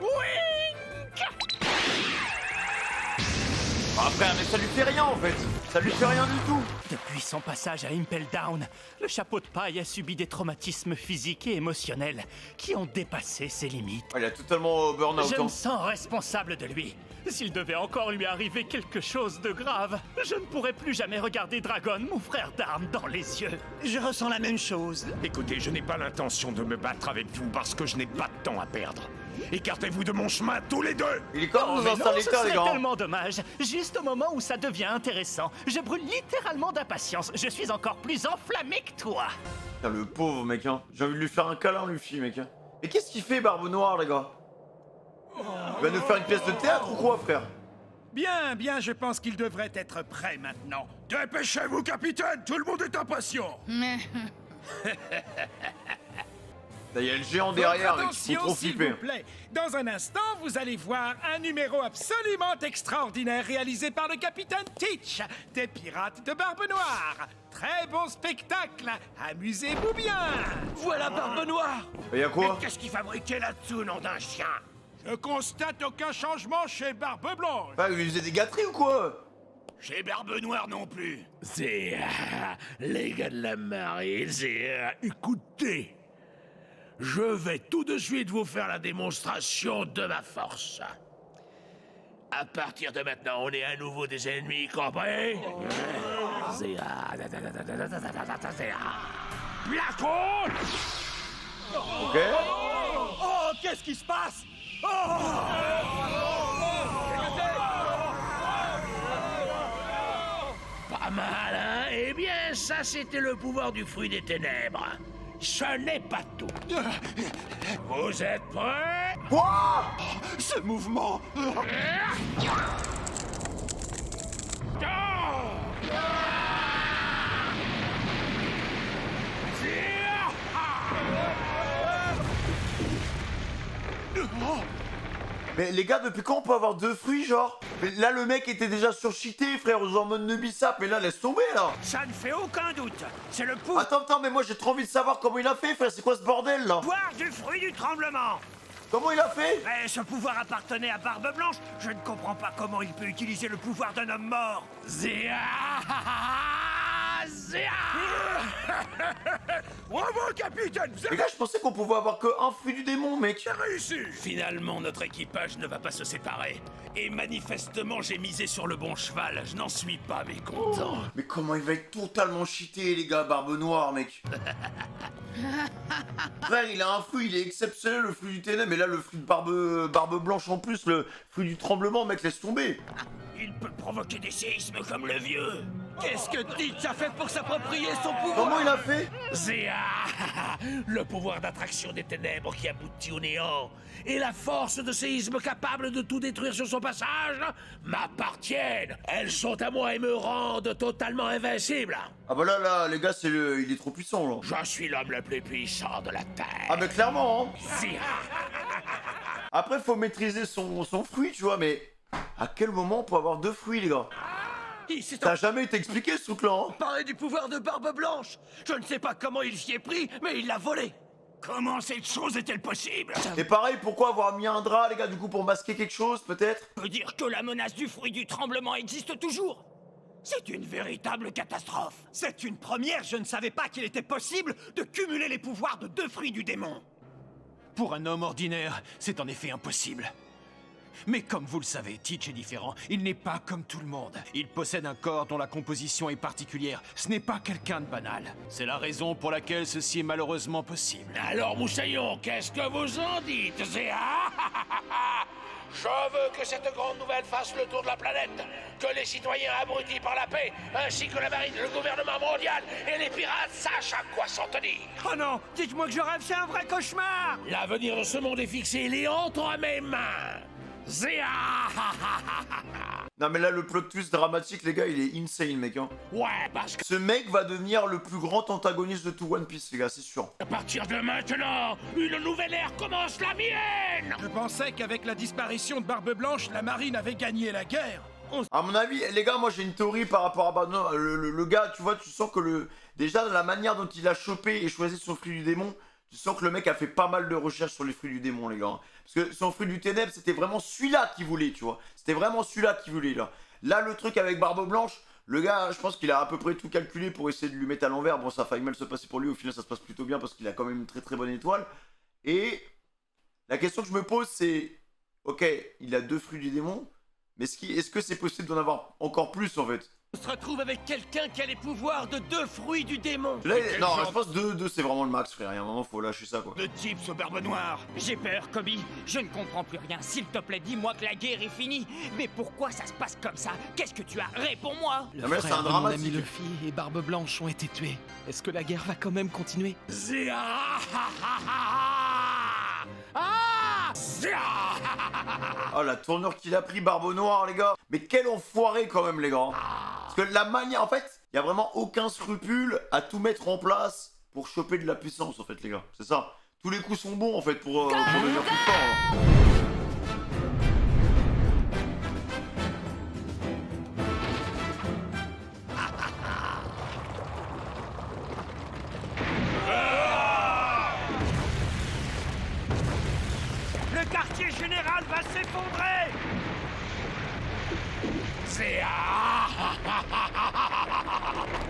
Wink! Ah, frère, mais ça lui fait rien, en fait. Ça lui fait rien du tout. Depuis son passage à Impel Down, le chapeau de paille a subi des traumatismes physiques et émotionnels qui ont dépassé ses limites. Ah, il a totalement burn-out. Je hein. me sens responsable de lui. S'il devait encore lui arriver quelque chose de grave, je ne pourrais plus jamais regarder Dragon, mon frère d'armes, dans les yeux. Je ressens la même chose. Écoutez, je n'ai pas l'intention de me battre avec vous parce que je n'ai pas de temps à perdre. Écartez-vous de mon chemin, tous les deux. Il est quand Oh, même mais dans un non, sale ce état, les serait gars. tellement dommage. Juste au moment où ça devient intéressant, je brûle littéralement d'impatience. Je suis encore plus enflammé que toi. Putain, le pauvre, mec, hein. J'ai envie de lui faire un câlin, Luffy, mec. Hein. Et qu'est-ce qu'il fait, Barbe Noire, les gars? Il va nous faire une pièce de théâtre ou quoi, frère? Bien, bien, je pense qu'il devrait être prêt maintenant. Dépêchez-vous, capitaine, tout le monde est impatient. Là, il y a le géant derrière, Votre mec, il faut attention, trop s'il flipper. vous plaît. Dans un instant, vous allez voir un numéro absolument extraordinaire réalisé par le capitaine Teach des Pirates de Barbe Noire. Très bon spectacle. Amusez-vous bien. Voilà Barbe Noire! Il y a quoi? Qu'est-ce qu'il fabriquait là-dessous, nom d'un chien? Je constate aucun changement chez Barbe Blanche. Ah, il lui faisait des gâteries ou quoi? Chez Barbe Noire non plus. C'est... les gars de la marine, c'est... écoutez, je vais tout de suite vous faire la démonstration de ma force. À partir de maintenant, on est à nouveau des ennemis, compris? C'est... Black Hole! Ok. Oh, qu'est-ce qui se passe? Pas mal, hein? Eh bien, ça, c'était le pouvoir du fruit des ténèbres. Ce n'est pas tout. Vous êtes prêts? Quoi? Ce mouvement! Mais les gars, depuis quand on peut avoir deux fruits, genre? Mais là, le mec était déjà surcheaté, frère, genre en mode Nubisap, mais là, laisse tomber, là. Ça ne fait aucun doute. C'est le pouvoir Attends, mais moi, j'ai trop envie de savoir comment il a fait, frère, c'est quoi ce bordel, là? du fruit du tremblement. Comment il a fait? Mais ce pouvoir appartenait à Barbe Blanche. Je ne comprends pas comment il peut utiliser le pouvoir d'un homme mort. Bravo, capitaine, vous Les gars, je pensais qu'on pouvait avoir que un fruit du démon, mec. avez réussi. Finalement, notre équipage ne va pas se séparer. Et manifestement, j'ai misé sur le bon cheval. Je n'en suis pas mécontent. Mais comment il va être totalement cheaté, les gars, Barbe Noire, mec. Frère, il a un fruit, il est exceptionnel, le fruit du ténèbre, mais là, le fruit de barbe blanche en plus, le fruit du tremblement, mec, laisse tomber. Il peut provoquer des séismes comme le vieux. Qu'est-ce que Teach a fait pour s'approprier son pouvoir? Comment il a fait? Le pouvoir d'attraction des ténèbres qui aboutit au néant et la force de séisme capable de tout détruire sur son passage m'appartiennent. Elles sont à moi et me rendent totalement invincible. Ah bah là, les gars, il est trop puissant, là. Je suis l'homme le plus puissant de la Terre. Ah bah clairement, hein. Zia. Après, faut maîtriser son fruit, tu vois, mais à quel moment on peut avoir deux fruits, les gars? Il s'est Ça a jamais été expliqué, ce truc-là, hein. emparé du pouvoir de Barbe Blanche. Je ne sais pas comment il s'y est pris, mais il l'a volé. Comment cette chose est-elle possible? Et pareil, pourquoi avoir mis un drap, les gars, du coup, pour masquer quelque chose, peut-être? Peut dire que la menace du fruit du tremblement existe toujours. C'est une véritable catastrophe. C'est une première, je ne savais pas qu'il était possible de cumuler les pouvoirs de deux fruits du démon. Pour un homme ordinaire, c'est en effet impossible. Mais comme vous le savez, Teach est différent. Il n'est pas comme tout le monde. Il possède un corps dont la composition est particulière. Ce n'est pas quelqu'un de banal. C'est la raison pour laquelle ceci est malheureusement possible. Alors, Moussaillon, qu'est-ce que vous en dites, Zéa? Je veux que cette grande nouvelle fasse le tour de la planète, que les citoyens abrutis par la paix, ainsi que la marine, le gouvernement mondial et les pirates sachent à quoi s'en tenir. Oh non, dites-moi que je rêve, c'est un vrai cauchemar. L'avenir de ce monde est fixé, il est entre mes mains. Zéa. Non mais là le plot twist dramatique les gars il est insane mec hein. Ouais, parce que Ce mec va devenir le plus grand antagoniste de tout One Piece les gars, c'est sûr. à partir de maintenant, une nouvelle ère commence, la mienne. Je pensais qu'avec la disparition de Barbe Blanche, la marine avait gagné la guerre. À mon avis, les gars, moi j'ai une théorie par rapport à Barbe-Noire. Le gars, tu vois, tu sens que déjà la manière dont il a chopé et choisi son fruit du démon, tu sens que le mec a fait pas mal de recherches sur les fruits du démon, les gars. Parce que son fruit du ténèbre, c'était vraiment celui-là qu'il voulait, tu vois. C'était vraiment celui-là qu'il voulait, là. Là, le truc avec Barbe Blanche, le gars, je pense qu'il a à peu près tout calculé pour essayer de lui mettre à l'envers. Bon, ça a failli mal se passer pour lui, au final, ça se passe plutôt bien parce qu'il a quand même une très très bonne étoile. Et la question que je me pose, c'est... Ok, il a 2 fruits du démon, mais est-ce que c'est possible d'en avoir encore plus, en fait? On se retrouve avec quelqu'un qui a les pouvoirs de 2 fruits du démon. Là, non, je pense 2 c'est vraiment le max, frère. Il y a un moment, faut lâcher ça, quoi. Le type, ce Barbe Noire. J'ai peur, Kobe. Je ne comprends plus rien. S'il te plaît, dis-moi que la guerre est finie. Mais pourquoi ça se passe comme ça? Qu'est-ce que tu as? Réponds-moi. Non, mais là, c'est un dramatique. Luffy et Barbe Blanche ont été tués. Est-ce que la guerre va quand même continuer? Zéa. Zéa. Oh, la tournure qu'il a pris, Barbe Noire, les gars. Mais quel enfoiré, quand même, les gars. Parce que la manière, en fait, il y a vraiment aucun scrupule à tout mettre en place pour choper de la puissance, en fait, les gars. C'est ça. Tous les coups sont bons, en fait, pour devenir plus fort. Hein. Le quartier général va s'effondrer. Zéa.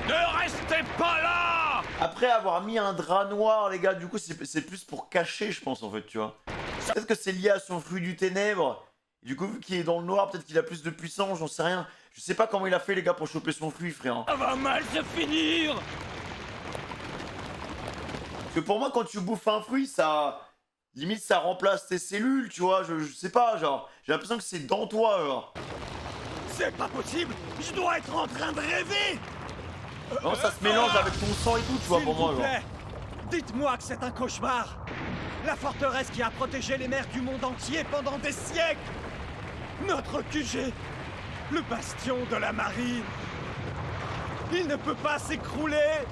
Ne restez pas là. Après avoir mis un drap noir, les gars, du coup, c'est plus pour cacher, je pense, en fait, tu vois. Peut-être que c'est lié à son fruit du ténèbre. Et du coup, vu qu'il est dans le noir, peut-être qu'il a plus de puissance, j'en sais rien. Je sais pas comment il a fait, les gars, pour choper son fruit, frère. Ça va mal se finir. Parce que pour moi, quand tu bouffes un fruit, ça... Limite, ça remplace tes cellules, tu vois. Je sais pas, genre... J'ai l'impression que c'est dans toi, genre. C'est pas possible. Je dois être en train de rêver. Non, ça se mélange avec ton sang et tout, tu vois, pour moi, genre. Dites-moi que c'est un cauchemar. La forteresse qui a protégé les mers du monde entier pendant des siècles. Notre QG. Le bastion de la marine. Il ne peut pas s'écrouler.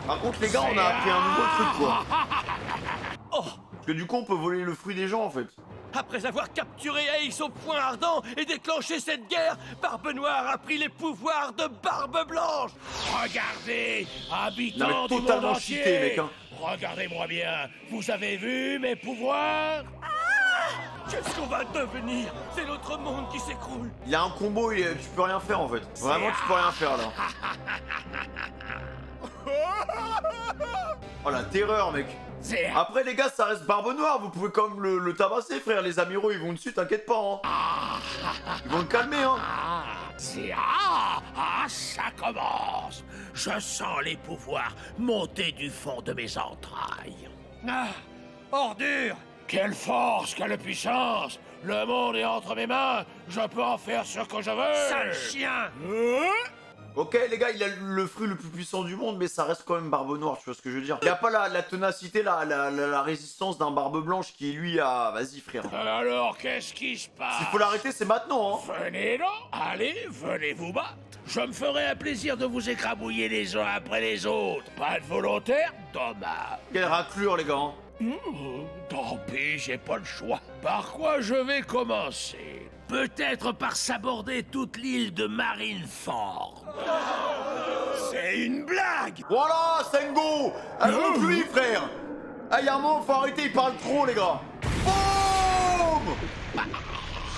Par contre, les gars, on a appris un nouveau truc, quoi. Parce que du coup, on peut voler le fruit des gens, en fait. Après avoir capturé Ace au point ardent et déclenché cette guerre, Barbe Noire a pris les pouvoirs de Barbe Blanche. Regardez, Non, habitants mais du monde totalement entier. cheaté, mec, hein. Regardez-moi bien. Vous avez vu mes pouvoirs? Qu'est-ce qu'on va devenir? C'est notre monde qui s'écroule. Il a un combo, tu peux rien faire, en fait. Vraiment, tu peux rien faire, là. Oh, la terreur, mec. Après, les gars, ça reste Barbe Noire. Vous pouvez quand même le tabasser, frère. Les amiraux, ils vont dessus, t'inquiète pas, hein. Ils vont le calmer, hein. Ça commence. Je sens les pouvoirs monter du fond de mes entrailles. Ordure. Quelle force, quelle puissance! Le monde est entre mes mains, je peux en faire ce que je veux! Sale chien. Ok, les gars, il a le fruit le plus puissant du monde, mais ça reste quand même Barbe Noire, tu vois ce que je veux dire. Il a pas la ténacité, la résistance d'un Barbe Blanche qui, lui, a... Vas-y, frère. Alors, qu'est-ce qui se passe? S'il faut l'arrêter, c'est maintenant, hein. Venez donc, allez, venez vous battre. Je me ferai un plaisir de vous écrabouiller les uns après les autres. Pas de volontaire? Dommage. Quelle raclure, les gars, hein. Tant pis, j'ai pas le choix. Par quoi je vais commencer? Peut-être par s'aborder toute l'île de Marineford. C'est une blague. Voilà, Sengo. Allons plus, frère. Ah, il y a un moment, faut arrêter, il parle trop, les gars. Boum.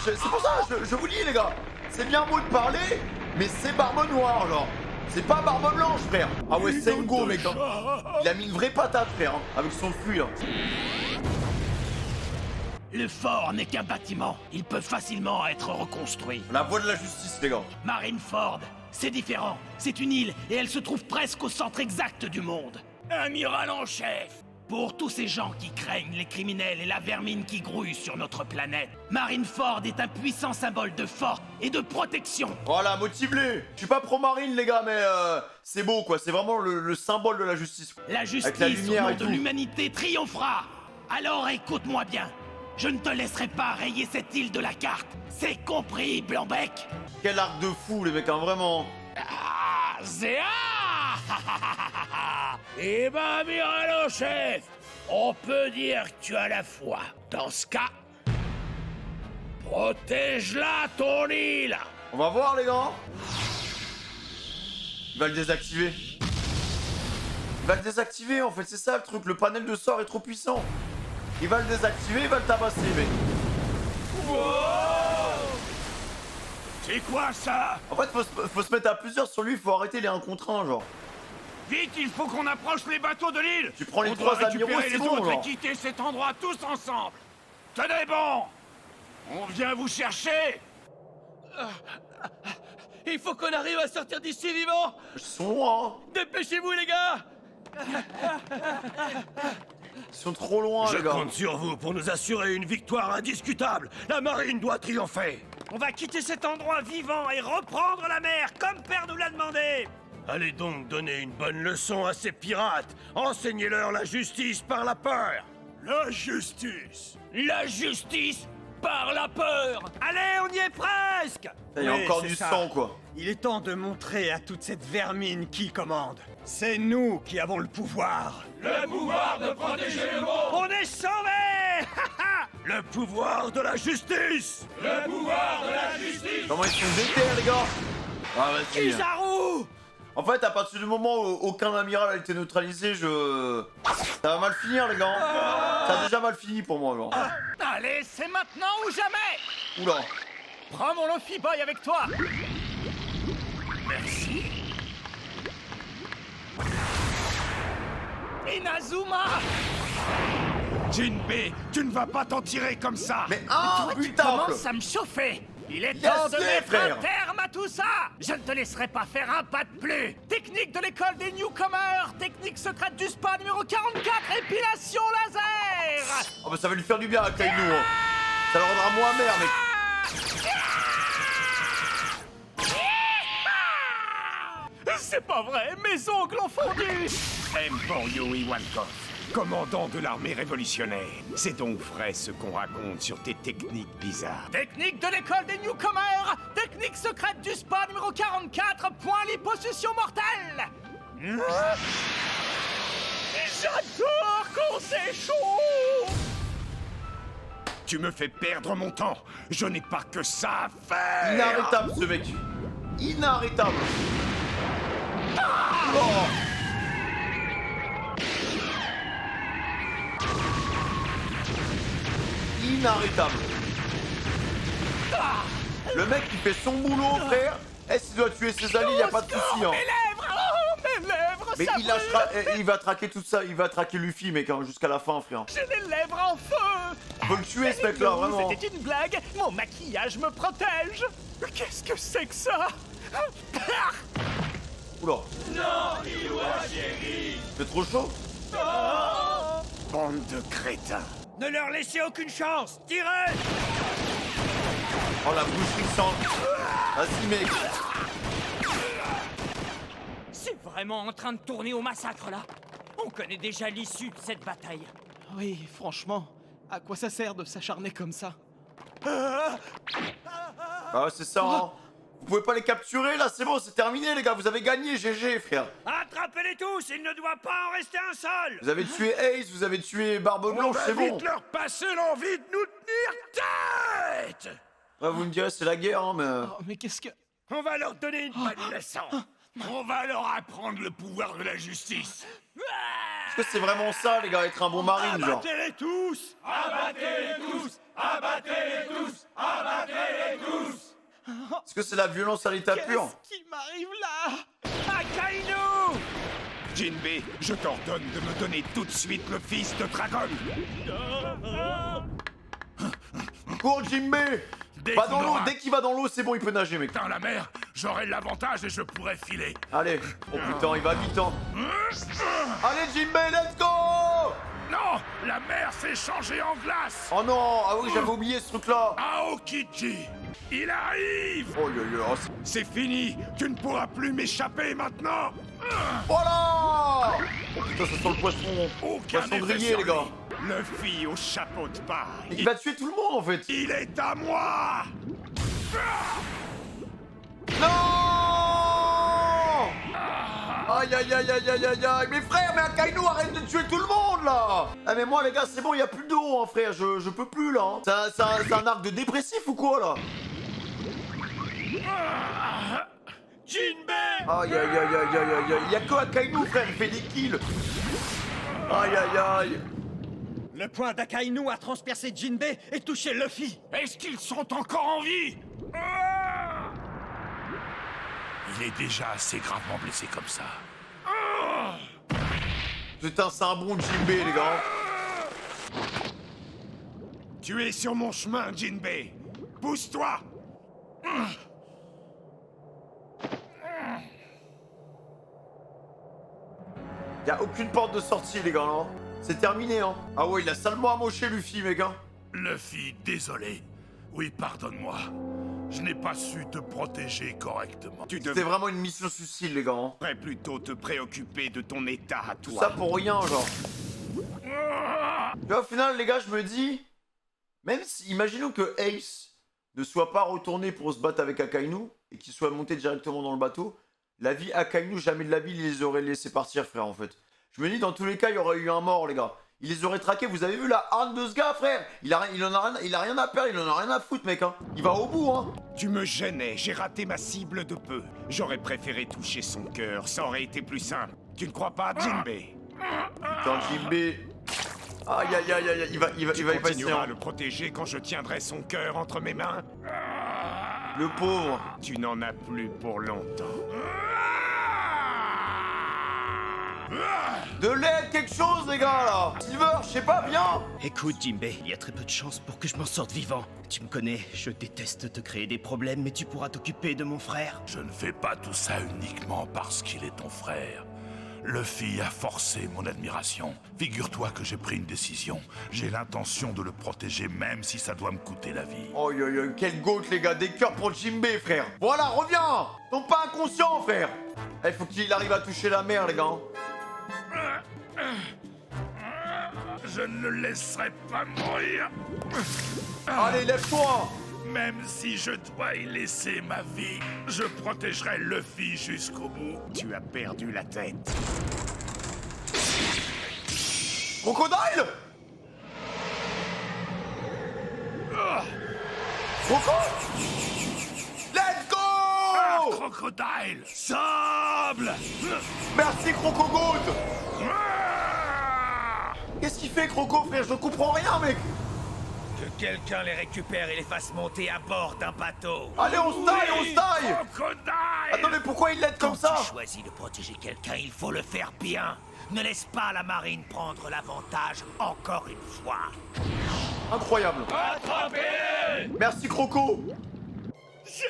C'est pour ça, je vous dis, les gars. C'est bien beau de parler, mais c'est Barbe Noire, genre. C'est pas Barbe Blanche, frère. Ah ouais, Sengo, mec, hein. Il a mis une vraie patate, frère, hein, avec son fruit, hein. Le fort n'est qu'un bâtiment. Il peut facilement être reconstruit. La voie de la justice, les gars. Marineford, c'est différent. C'est une île et elle se trouve presque au centre exact du monde. Amiral en chef, pour tous ces gens qui craignent les criminels et la vermine qui grouille sur notre planète, Marineford est un puissant symbole de force et de protection. Voilà, motive-les. Je suis pas pro-marine, les gars, mais c'est beau, quoi. C'est vraiment le symbole de la justice. La Avec justice la au lumière nom et de tout. l'humanité triomphera. Alors écoute-moi bien. Je ne te laisserai pas rayer cette île de la carte. C'est compris, Blanc-Bec? Quel arc de fou, les mecs, hein, vraiment. Ah, Zéa! Eh ben, amiral en chef, on peut dire que tu as la foi. Dans ce cas, protège-la, ton île! On va voir, les gars. Il va le désactiver. Il va le désactiver, en fait, c'est ça le truc. Le panel de sort est trop puissant. Il va le désactiver, il va le tabasser, mec. C'est quoi ça? En fait, faut se mettre à plusieurs sur lui, faut arrêter les 1 contre 1, genre. Vite, il faut qu'on approche les bateaux de l'île! Tu prends les On 3 doit amiraux, récupérer c'est les bon, autres et genre. quitter cet endroit tous ensemble! Tenez bon! On vient vous chercher! Il faut qu'on arrive à sortir d'ici vivant. Ils sont loin, hein. Dépêchez-vous, les gars. Ils sont trop loin, Je les gars. compte sur vous pour nous assurer une victoire indiscutable. La marine doit triompher. On va quitter cet endroit vivant et reprendre la mer, comme Père nous l'a demandé. Allez donc donner une bonne leçon à ces pirates. Enseignez-leur la justice par la peur. La justice! La justice par la peur! Allez, on y est presque. Il y a Oui, encore c'est du ça. sang, quoi. Il est temps de montrer à toute cette vermine qui commande. C'est nous qui avons le pouvoir. Le pouvoir de protéger le monde! On est sauvés. Le pouvoir de la justice. Le pouvoir de la justice! Comment ils sont déter, les gars. Ah, vas-y. Kizaru! En fait, à partir du moment où aucun amiral a été neutralisé, ça va mal finir, les gars. Ça a déjà mal fini pour moi, genre. Allez, c'est maintenant ou jamais. Oula. Prends mon Luffy Boy avec toi. Merci. Inazuma. Jinbei, tu ne vas pas t'en tirer comme ça! Mais un Tu putain. commences à me chauffer. Il est Yes, temps de les mettre frères. un terme à tout ça. Je ne te laisserai pas faire un pas de plus. Technique de l'école des newcomers, technique secrète du spa numéro 44, épilation laser. Oh bah ça va lui faire du bien à Kainu, hein. Ça le rendra moins amer, mec. C'est pas vrai, mes ongles ont fondu. M pour you, Iwankov, commandant de l'armée révolutionnaire. C'est donc vrai ce qu'on raconte sur tes techniques bizarres. Technique de l'école des newcomers, technique secrète du spa numéro 44, point liposuction mortelle. J'adore quand c'est chaud. Tu me fais perdre mon temps. Je n'ai pas que ça à faire. Inarrêtable, ce mec. Inarrêtable. Oh. Inarrêtable. Le mec il fait son boulot, frère. S'il doit tuer ses alliés, y a pas de souci, hein. Mes lèvres, oh, mes lèvres, Mais ça il brûle. lâchera, il va traquer tout ça, il va traquer Luffy, mec, hein, jusqu'à la fin, frère. J'ai les lèvres en feu. Faut le tuer, ce mec-là, Non, vraiment. C'était une blague. Mon maquillage me protège. Qu'est-ce que c'est que ça? Oula. Non, c'est trop chaud. Bande de crétins. Ne leur laissez aucune chance. Tirez. Oh la bouche puissante. Vas-y, mec. C'est vraiment en train de tourner au massacre, là. On connaît déjà l'issue de cette bataille. Oui, franchement, à quoi ça sert de s'acharner comme ça? Ah ouais, c'est ça, hein. Vous pouvez pas les capturer, là, c'est bon, c'est terminé, les gars. Vous avez gagné, GG, frère. Attrapez-les tous. Il ne doit pas en rester un seul. Vous avez tué Ace, vous avez tué Barbe On Blanche, va c'est vite bon. leur passer l'envie de nous tenir tête. Ouais, vous me direz, c'est la guerre, hein, mais... Oh, mais qu'est-ce que... On va leur donner une bonne leçon. On va leur apprendre le pouvoir de la justice. Est-ce que c'est vraiment ça, les gars, être un bon marine, genre? Abattez-les tous. Abattez-les tous. Abattez-les tous. Abattez-les tous. Est-ce que c'est la violence à l'état pur? Qu'est-ce qui m'arrive là? Akainu. Jinbei, je t'ordonne de me donner tout de suite le fils de Dragon. Cours, Jinbei. Va dans l'eau, dès qu'il va dans l'eau, c'est bon, il peut nager, mec. Dans la mer, j'aurai l'avantage et je pourrai filer. Allez. Oh putain, il va vite, hein. Allez, Jinbei, let's go. Non, la mer s'est changée en glace. Oh non, ah oui, j'avais oublié ce truc-là. Aokiji, il arrive. Oh yo yo, C'est fini, tu ne pourras plus m'échapper maintenant. voilà. Oh putain, ça sent le poisson. Aucun Poisson effet grillé, sur les gars. lui. Luffy au chapeau de paille. Il va tuer tout le monde, en fait. Il est à moi. Non. Aïe aïe aïe aïe aïe aïe aïe. Mais frère, mais Akainu, arrête de tuer tout le monde, là. Ah mais moi, les gars, c'est bon, il y a plus d'eau, hein, frère. Je peux plus, là. Hein. C'est un arc de dépressif ou quoi, là? Jinbei. Aïe aïe aïe aïe aïe aïe aïe. Il y a que Akainu, frère, il fait des kills. Aïe aïe aïe. Le point d'Akainu a transpercé Jinbei et touché Luffy. Est-ce qu'ils sont encore en vie? Il est déjà assez gravement blessé comme ça. Putain, c'est un bon Jinbei, les gars. Tu es sur mon chemin, Jinbei. Pousse-toi. Y a aucune porte de sortie, les gars, là. C'est terminé, hein. Ah ouais, il a salement amoché Luffy, mec, hein. Luffy, désolé. Oui, pardonne-moi. Je n'ai pas su te protéger correctement. Tu C'était vraiment une mission suicide, les gars, hein. devrais plutôt te préoccuper de ton état à Tout toi. ça pour rien, genre. Tu vois, au final, les gars, je me dis... Même si... Imaginons que Ace ne soit pas retourné pour se battre avec Akainu et qu'il soit monté directement dans le bateau, la vie Akainu, jamais de la vie, il les aurait laissés partir, frère, en fait. Je me dis, dans tous les cas, il y aurait eu un mort, les gars. Il les aurait traqués. Vous avez vu la harne de ce gars, frère? Il a rien à perdre, il en a rien à foutre, mec, hein. Il va au bout, hein. Tu me gênais, j'ai raté ma cible de peu. J'aurais préféré toucher son cœur, ça aurait été plus simple. Tu ne crois pas, Jinbei? Putain, Jinbei... Aïe, aïe, aïe, aïe, il va y passer, Continueras à hein. le protéger quand je tiendrai son cœur entre mes mains? Le pauvre. Tu n'en as plus pour longtemps. De l'aide, quelque chose, les gars, là. Silver, je sais pas, viens. Écoute, Jinbei, il y a très peu de chances pour que je m'en sorte vivant. Tu me connais, je déteste te créer des problèmes, mais tu pourras t'occuper de mon frère. Je ne fais pas tout ça uniquement parce qu'il est ton frère. Luffy a forcé mon admiration. Figure-toi que j'ai pris une décision. J'ai l'intention de le protéger même si ça doit me coûter la vie. Oh yo yo, quel goat, les gars, des cœurs pour Jinbei, frère. Voilà, reviens. Tombe pas inconscient, frère. Il faut qu'il arrive à toucher la mer, les gars. Je ne le laisserai pas mourir. Allez, lève-toi. Même si je dois y laisser ma vie, je protégerai Luffy jusqu'au bout. Tu as perdu la tête. Crocodile. Croco. Let's go. Crocodile! Sable! Merci, Croco Goat. Qu'est-ce qu'il fait, Croco, frère? Je comprends rien, mec. Que quelqu'un les récupère et les fasse monter à bord d'un bateau. Allez, on se taille, on se taille. Crocodile! Attends, mais pourquoi il l'aide comme ça? Quand tu choisis de protéger quelqu'un, il faut le faire bien. Ne laisse pas la marine prendre l'avantage encore une fois. Incroyable. Merci, Croco. C'est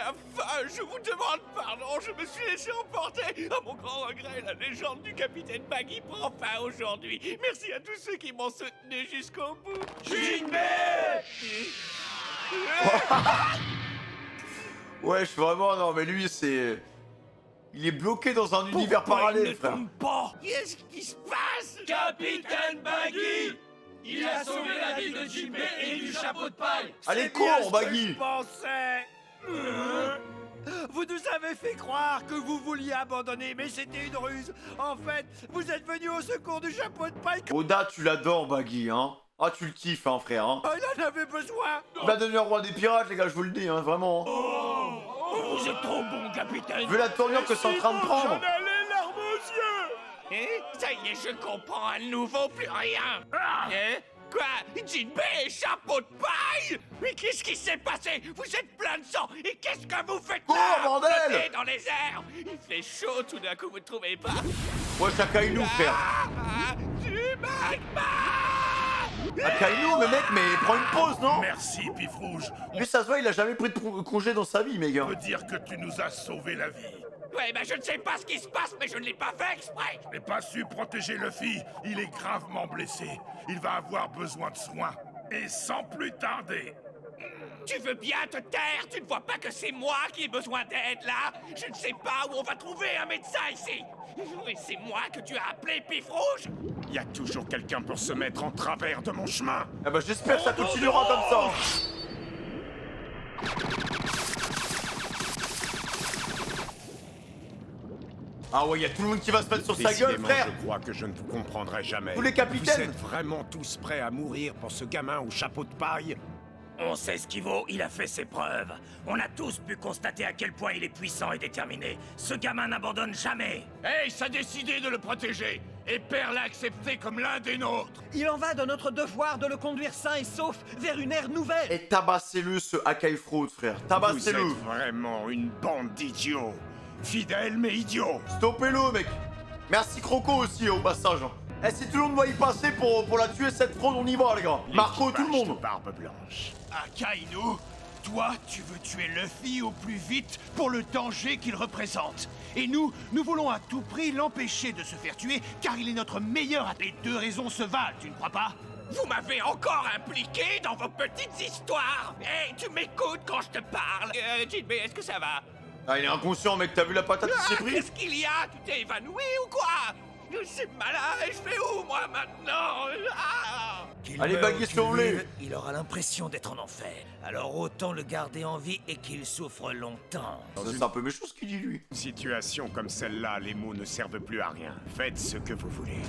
enfin, je vous demande pardon, je me suis laissé emporter. À mon grand regret, la légende du capitaine Baggy prend fin aujourd'hui. Merci à tous ceux qui m'ont soutenu jusqu'au bout. Wesh, vraiment, non, mais lui, c'est... Il est bloqué dans un univers parallèle, frère. Pas. Qu'est-ce qui se passe? Capitaine Baggy! Il a sauvé la vie de Jinbei et du chapeau de paille! Allez, cours, Baggy. Vous nous avez fait croire que vous vouliez abandonner, mais c'était une ruse. En fait, vous êtes venu au secours du chapeau de paille. Oda, tu l'adores, Baggy, hein. Ah, tu le kiffes, hein, frère, hein. Oh, il en avait besoin. Il va devenir roi des pirates, les gars, je vous le dis, hein, vraiment. Vous êtes trop bon, capitaine. Vu la tournure que c'est en train de prendre. J'en ai les larmes aux yeux. Ça y est, je comprends à nouveau plus rien. Quoi? Jinbei, chapeau de paille? Mais qu'est-ce qui s'est passé? Vous êtes plein de sang. Et qu'est-ce que vous faites Cours, là? bordel! Flottez dans les airs. Il fait chaud tout d'un coup, vous trouvez pas? Ouais, Akainu, frère. Du magma! Akainu, mais mec, mais prends une pause, non? Merci, Pif Rouge. Lui, ça se voit, il a jamais pris de congé dans sa vie, mec. On peut dire que tu nous as sauvé la vie. Ouais, ben je ne sais pas ce qui se passe, mais je ne l'ai pas fait exprès. Je n'ai pas su protéger Luffy. Il est gravement blessé. Il va avoir besoin de soins. Et sans plus tarder. Tu veux bien te taire? Tu ne vois pas que c'est moi qui ai besoin d'aide, là? Je ne sais pas où on va trouver un médecin ici. Et c'est moi que tu as appelé Pif Rouge? Il y a toujours quelqu'un pour se mettre en travers de mon chemin. Ah bah j'espère que ça continuera comme ça. Ah ouais, il y a tout le monde qui va se mettre sur sa gueule, Décidément, frère. je crois que je ne vous comprendrai jamais. Tous les capitaines. Vous êtes vraiment tous prêts à mourir pour ce gamin au chapeau de paille? On sait ce qu'il vaut, il a fait ses preuves. On a tous pu constater à quel point il est puissant et déterminé. Ce gamin n'abandonne jamais. Ace a décidé de le protéger, et Père l'a accepté comme l'un des nôtres. Il en va de notre devoir de le conduire sain et sauf vers une ère nouvelle. Et tabassez-le, ce Akai Fraud, frère. Vous Tabassez-le. êtes vraiment une bande d'idiots. Fidèles mais idiots. Stoppez-le, mec. Merci Croco aussi, au passage. Eh, si tout le monde va y passer pour la tuer, cette fraude, on y va, les gars. Marco, tout le L'équipage monde. de Barbe Blanche. Akainu, toi, tu veux tuer Luffy au plus vite pour le danger qu'il représente. Et nous voulons à tout prix l'empêcher de se faire tuer, car il est notre meilleur à... Les deux raisons se valent, tu ne crois pas? Vous m'avez encore impliqué dans vos petites histoires. Hé, tu m'écoutes quand je te parle. Jinbei, est-ce que ça va? Ah, il est inconscient, mec. T'as vu la patate qu'il s'est pris? Qu'est-ce qu'il y a? Tu t'es évanoui ou quoi? C'est malin, et je fais où, moi, maintenant? Allez, baguette sur lui. Il aura l'impression d'être en enfer. Alors autant le garder en vie et qu'il souffre longtemps. C'est un peu méchant ce qu'il dit, lui. Situation comme celle-là, les mots ne servent plus à rien. Faites ce que vous voulez.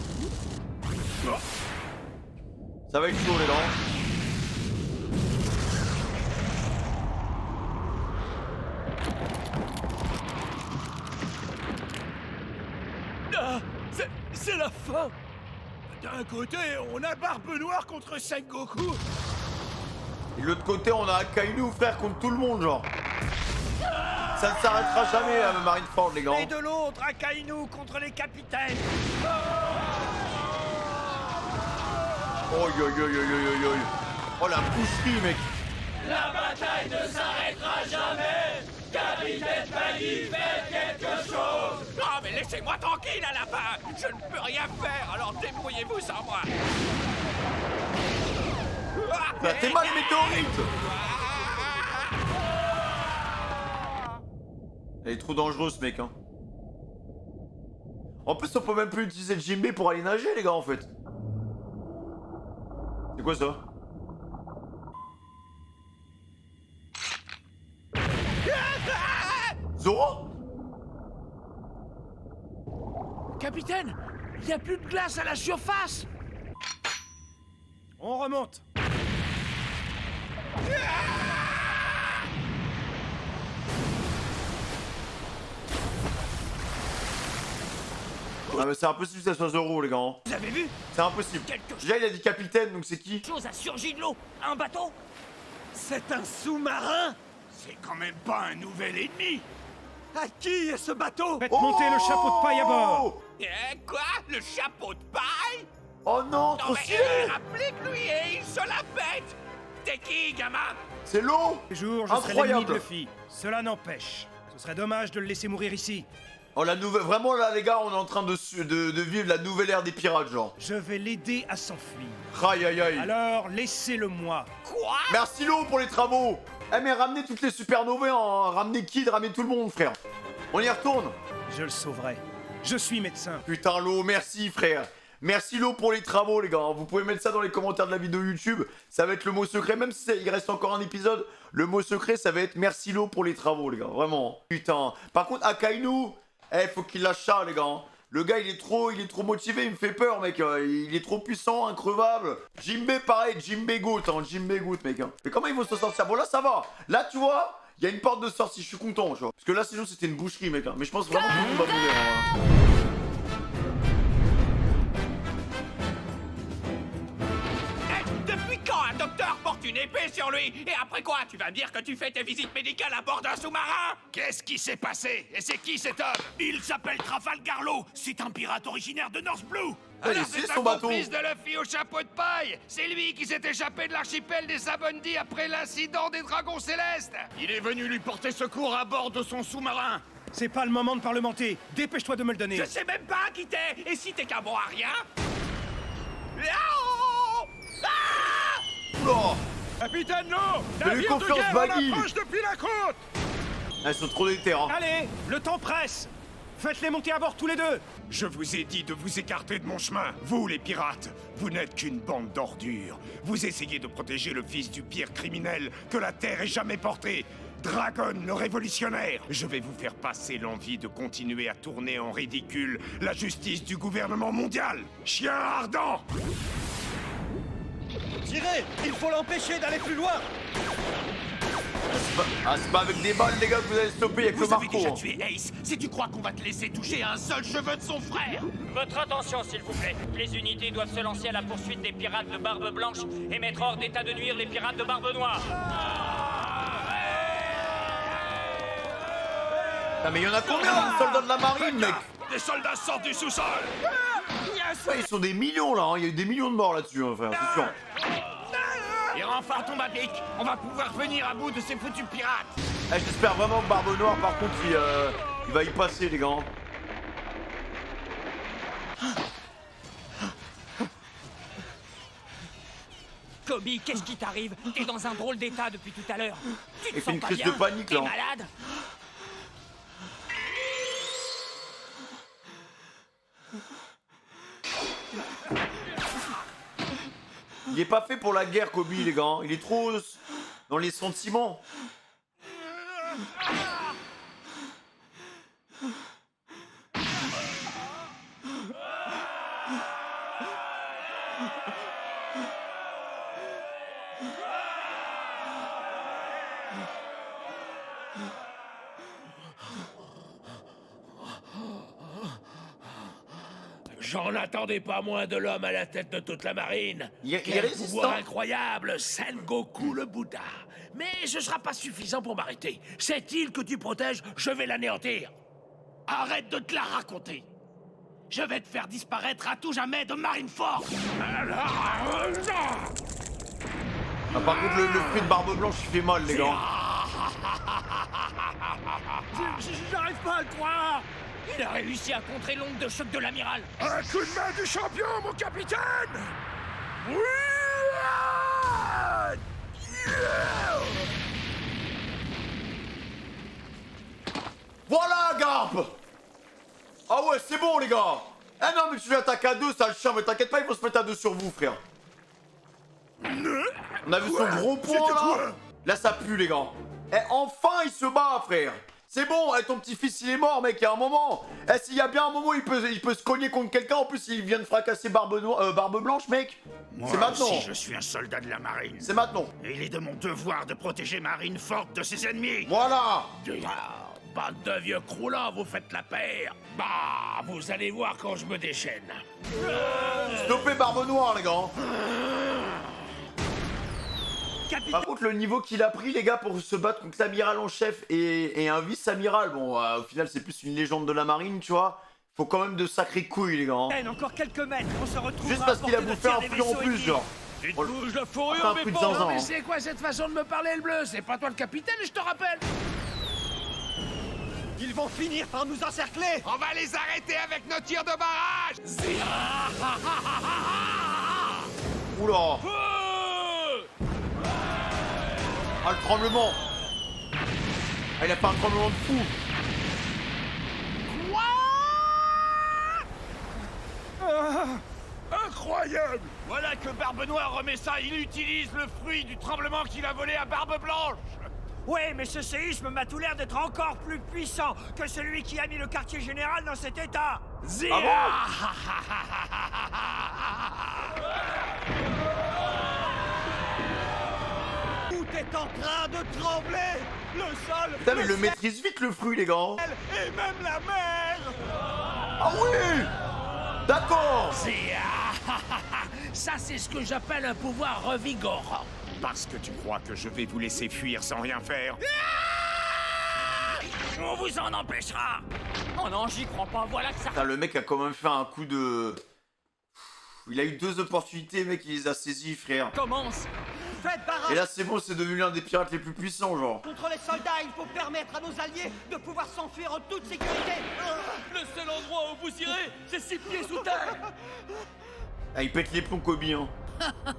Ça va être chaud, les gars. C'est la fin. D'un côté, on a Barbe Noire contre Sengoku. Et de l'autre côté, on a Akainu, frère, contre tout le monde, genre. Ça ne s'arrêtera jamais, la Marineford, les gars. Et de l'autre, Akainu contre les capitaines. Oh, yo, yo, yo, yo, yo, yo. Oh, la boucherie, mec. La bataille ne s'arrêtera jamais. Capitaine Paggy, faites quelque chose. Non, mais laissez-moi tranquille à la fin. Je ne peux rien faire, alors débrouillez-vous sans moi. Bah, t'es mal, météorite. Elle est trop dangereuse, ce mec, hein. En plus, on peut même plus utiliser le Jinbei pour aller nager, les gars, en fait. C'est quoi ça? Zoro? Capitaine, il n'y a plus de glace à la surface. On remonte. Ah mais c'est impossible que ça soit Zoro, les gars. Hein. Vous avez vu? C'est impossible. Déjà, il a dit capitaine, donc c'est qui? Chose a surgi de l'eau. Un bateau? C'est un sous-marin. C'est quand même pas un nouvel ennemi. À qui est ce bateau? Faites monter le chapeau de paille à bord. Quoi? Le chapeau de paille? Oh non, trop stylé. Rapplique-lui et il se la pète. T'es qui, gamin? C'est l'eau. Un jour, je serai l'ennemi Incroyable. de Luffy. Cela n'empêche. Ce serait dommage de le laisser mourir ici. Oh la nouvelle... Vraiment là, les gars, on est en train de vivre la nouvelle ère des pirates, genre. Je vais l'aider à s'enfuir. Aïe aïe aïe. Alors, laissez-le-moi. Quoi? Merci l'eau pour les travaux. Eh mais ramenez toutes les supernovées, hein. Ramenez Kid, ramenez tout le monde, frère. On y retourne. Je le sauverai. Je suis médecin. Putain l'eau, merci frère. Merci l'eau pour les travaux, les gars. Vous pouvez mettre ça dans les commentaires de la vidéo YouTube. Ça va être le mot secret, même si il reste encore un épisode. Le mot secret, ça va être merci l'eau pour les travaux, les gars. Vraiment. Putain. Par contre, Akainu, faut qu'il lâche ça, les gars. Le gars, il est trop motivé, il me fait peur, mec. Il est trop puissant, increvable. Jinbei, pareil, Jinbei Goat, mec. Mais comment ils vont se sortir? Bon, là, ça va. Là, tu vois, il y a une porte de sortie, je suis content, tu vois. Parce que là, sinon, c'était une boucherie, mec. Mais je pense vraiment que tout le monde va mourir. Hein. Depuis quand un docteur porte une l'épée sur lui. Et après quoi? Tu vas me dire que tu fais tes visites médicales à bord d'un sous-marin? Qu'est-ce qui s'est passé? Et c'est qui cet homme? Il s'appelle Trafalgar Law. C'est un pirate originaire de North Blue. Alors c'est c'est son un bateau. complice de Luffy au chapeau de paille. C'est lui qui s'est échappé de l'archipel des Sabondi après l'incident des dragons célestes. Il est venu lui porter secours à bord de son sous-marin. C'est pas le moment de parlementer. Dépêche-toi de me le donner. Je sais même pas qui t'es. Et si t'es qu'un bon à rien? Oula. Capitaine Lo, Fais-lui navire de confiance, guerre Baggy. en approche depuis la côte. Elles sont trop déter, hein. Allez, le temps presse. Faites-les monter à bord tous les deux. Je vous ai dit de vous écarter de mon chemin. Vous, les pirates, vous n'êtes qu'une bande d'ordures. Vous essayez de protéger le fils du pire criminel que la Terre ait jamais porté. Dragon, le révolutionnaire. Je vais vous faire passer l'envie de continuer à tourner en ridicule la justice du gouvernement mondial. Chien ardent! Tirez, il faut l'empêcher d'aller plus loin. Ah, c'est pas avec des balles, les gars, que vous allez stopper avec le Vous avez marco. déjà hein. tué Ace. Si tu crois qu'on va te laisser toucher un seul cheveu de son frère. Votre attention, s'il vous plaît. Les unités doivent se lancer à la poursuite des pirates de Barbe Blanche et mettre hors d'état de nuire les pirates de Barbe Noire. Ah, mais il y en a combien, de soldats de la marine, mec? Des soldats sortent du sous-sol. Ouais, ils sont des millions, là, hein. Il y a eu des millions de morts là-dessus, hein, frère, c'est sûr. Les renforts tombent à pic. On va pouvoir venir à bout de ces foutus pirates. Eh, j'espère vraiment que Barbe Noire, par contre, il va y passer, les gars. Kobe, qu'est-ce qui t'arrive? T'es dans un drôle d'état depuis tout à l'heure. Tu te Il fait sens une pas crise bien? de panique, T'es là. malade? Il est pas fait pour la guerre, Kobe, les gars. Il est trop dans les sentiments. J'en attendais pas moins de l'homme à la tête de toute la marine. Il est Quel résistant. pouvoir incroyable, Sengoku le Bouddha. Mais ce sera pas suffisant pour m'arrêter. Cette île que tu protèges, je vais l'anéantir. Arrête de te la raconter. Je vais te faire disparaître à tout jamais de Marineford. Ah, par contre, le fruit de Barbe Blanche, il fait mal, les gars. J'arrive pas à le croire. Il a réussi à contrer l'onde de choc de l'amiral. Un coup de main du champion, mon capitaine! Oui! Voilà, Garp. Ah ouais, c'est bon, les gars. Ah non, mais tu l'attaques à deux, sale chien, mais t'inquiète pas, il faut se mettre à deux sur vous, frère. On a vu son gros point, là. Là, ça pue, les gars. Eh, enfin, il se bat, frère. C'est bon, ton petit-fils, il est mort, mec, il y a un moment. S'il y a bien un moment, il peut se cogner contre quelqu'un. En plus, il vient de fracasser Barbe Blanche, mec. C'est maintenant. Si je suis un soldat de la marine. C'est maintenant. Et il est de mon devoir de protéger Marineford de ses ennemis. Voilà. Bande de vieux croulants, vous faites la paire. Bah, vous allez voir quand je me déchaîne. Stoppez Barbe Noire, les gars. Par contre, le niveau qu'il a pris, les gars, pour se battre contre l'amiral en chef et un vice-amiral, bon, au final, c'est plus une légende de la marine, tu vois. Faut quand même de sacrées couilles, les gars. Hein. Encore quelques mètres, on se retrouve. Juste parce qu'il a bouffé un fruit en plus, genre. Tu te Oh, bouges la un fourrure, fruit mais de pas. zinzin, Mais hein. c'est quoi cette façon de me parler, le bleu? C'est pas toi le capitaine, je te rappelle. Ils vont finir par nous encercler. On va les arrêter avec nos tirs de barrage. Oula. Ah, le tremblement. Ah, il a fait un tremblement de fou. Incroyable! Voilà que Barbe Noire remet ça, il utilise le fruit du tremblement qu'il a volé à Barbe Blanche! Ouais, mais ce séisme m'a tout l'air d'être encore plus puissant que celui qui a mis le quartier général dans cet état. Tout est en train de trembler. Le sol, Putain, mais il le maîtrise vite, le fruit, les gars. et même la mer. Ah oui. D'accord. Ça, c'est ce que j'appelle un pouvoir revigorant. Parce que tu crois que je vais vous laisser fuir sans rien faire? On vous en empêchera. Oh non, j'y crois pas, voilà que ça... Putain, le mec a quand même fait un coup de... Il a eu 2 opportunités, mec, il les a saisies, frère. Commence. Faites barrage Et là, c'est bon, c'est devenu l'un des pirates les plus puissants, genre. contre les soldats, il faut permettre à nos alliés de pouvoir s'enfuir en toute sécurité. Le seul endroit où vous irez, c'est 6 pieds sous terre. Ah, il pète les plombs, Kobe, hein.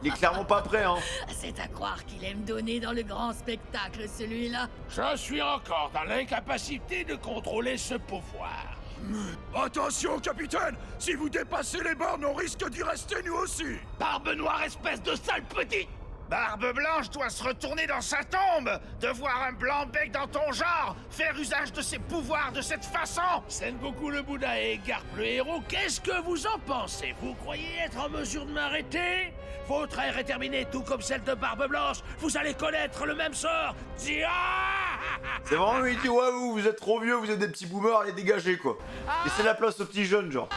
Il est clairement pas prêt, hein. C'est à croire qu'il aime donner dans le grand spectacle, celui-là. Je suis encore dans l'incapacité de contrôler ce pouvoir. Attention, capitaine! Si vous dépassez les bornes, on risque d'y rester nous aussi! Barbe Noire, espèce de sale petite! Barbe Blanche doit se retourner dans sa tombe! De voir un blanc-bec dans ton genre faire usage de ses pouvoirs de cette façon! Sengoku le Bouddha et Garp le héros, qu'est-ce que vous en pensez? Vous croyez être en mesure de m'arrêter? Votre ère est terminée, tout comme celle de Barbe Blanche. Vous allez connaître le même sort. Dia! C'est vraiment, il dit, ouais, vous êtes trop vieux, vous êtes des petits boomers, allez dégager, quoi. Et c'est la place aux petits jeunes, genre.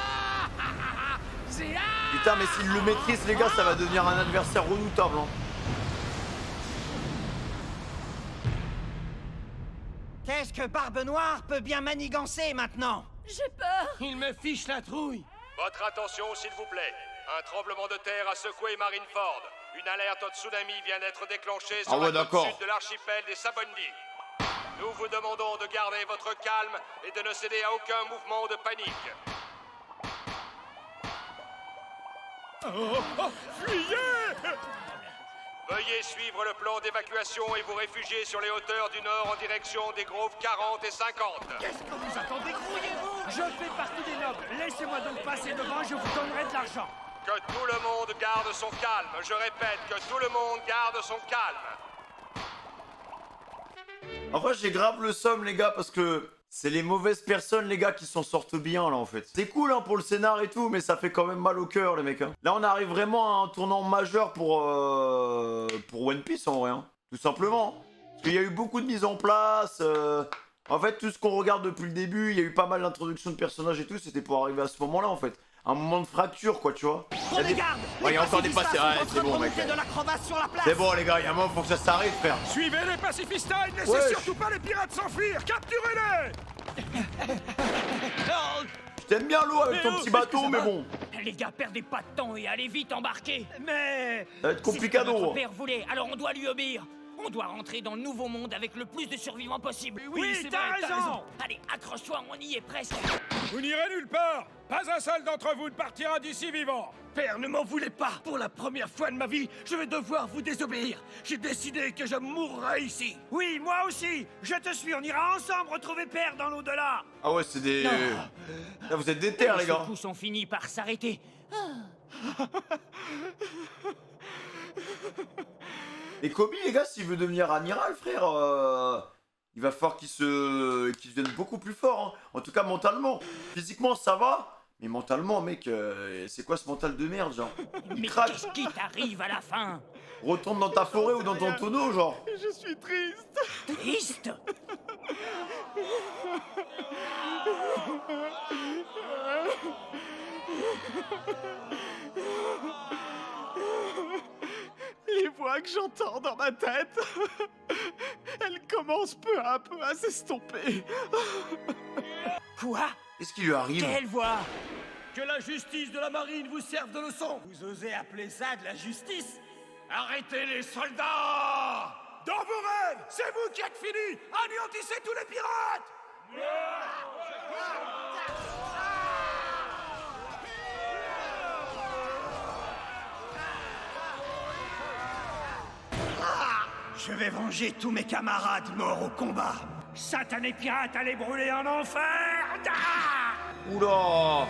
Putain, mais s'il le maîtrise, les gars, ça va devenir un adversaire redoutable, hein. Qu'est-ce que Barbe Noire peut bien manigancer maintenant? J'ai peur. Il me fiche la trouille. Votre attention, s'il vous plaît. Un tremblement de terre a secoué Marineford. Une alerte au tsunami vient d'être déclenchée sur la côte sud de l'archipel des Sabondi. Nous vous demandons de garder votre calme et de ne céder à aucun mouvement de panique. Veuillez suivre le plan d'évacuation et vous réfugier sur les hauteurs du nord en direction des groves 40 et 50. Qu'est-ce que vous attendez? Grouillez-vous! Je fais partie des nobles. Laissez-moi donc passer devant, je vous donnerai de l'argent. Que tout le monde garde son calme. Je répète, que tout le monde garde son calme. En vrai, j'ai grave le somme, les gars, parce que c'est les mauvaises personnes, les gars, qui s'en sortent bien, là, en fait. C'est cool, hein, pour le scénar et tout, mais ça fait quand même mal au cœur, les mecs, hein. Là, on arrive vraiment à un tournant majeur pour One Piece, en vrai, hein. Tout simplement. Parce qu'il y a eu beaucoup de mise en place, En fait, tout ce qu'on regarde depuis le début, il y a eu pas mal d'introductions de personnages et tout, c'était pour arriver à ce moment-là, en fait. Un moment de fracture, quoi, tu vois. On les garde! Ouais, il y a encore des passés. Ouais, c'est bon, mec. de la crevasse sur la place! C'est bon, les gars, il y a un moment, faut que ça s'arrête, frère. Suivez les pacifistas et ne laissez Ouais. surtout pas les pirates s'enfuir! Capturez-les! Je t'aime bien l'eau avec ton petit bateau, mais bon. Les gars, perdez pas de temps et allez vite embarquer. Mais... Ça va être C'est ce que complicado. notre père voulait, alors on doit lui obéir. On doit rentrer dans le nouveau monde avec le plus de survivants possible. Oui, t'as raison. Allez, accroche-toi, on y est presque. Vous n'irez nulle part! Pas un seul d'entre vous ne partira d'ici vivant! Père, ne m'en voulez pas. Pour la première fois de ma vie, je vais devoir vous désobéir. J'ai décidé que je mourrai ici. Oui, moi aussi! Je te suis, on ira ensemble retrouver Père dans l'au-delà! Ah ouais, c'est des... Là, vous êtes des terres, les gars. Les secousses ont fini par s'arrêter. Et Kobe, les gars, s'il veut devenir amiral, frère, il va falloir qu'il devienne beaucoup plus fort, hein. En tout cas, mentalement. Physiquement, ça va, mais mentalement, mec, c'est quoi ce mental de merde, genre? Il Mais craque. qu'est-ce qui t'arrive à la fin? Retourne dans ta forêt ou dans ton tonneau, genre. Je suis triste. Triste? Les voix que j'entends dans ma tête, elles commencent peu à peu à s'estomper. Quoi? Qu'est-ce qui lui arrive? Quelle voix? Que la justice de la marine vous serve de leçon. Vous osez appeler ça de la justice? Arrêtez les soldats! Dans vos rêves! C'est vous qui êtes finis! Anéantissez tous les pirates! Je vais venger tous mes camarades morts au combat! Satané pirate, allez brûler en enfer! Oula!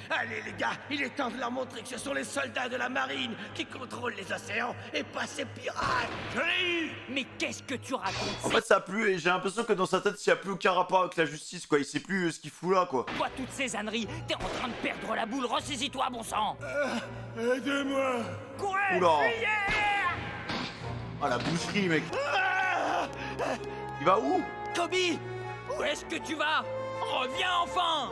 Allez les gars, il est temps de leur montrer que ce sont les soldats de la marine qui contrôlent les océans et pas ces pirates. Je l'ai eu. Mais qu'est-ce que tu racontes? En fait, ça a plus, et j'ai l'impression que dans sa tête, il n'y a plus aucun rapport avec la justice, quoi. Il sait plus ce qu'il fout là, quoi. Quoi, toutes ces âneries? T'es en train de perdre la boule, ressaisis-toi, bon sang! Aidez-moi! Courez! Oula! Fuyez! Ah, la boucherie, mec. Il va où? Kobe! Où est-ce que tu vas? Reviens enfin!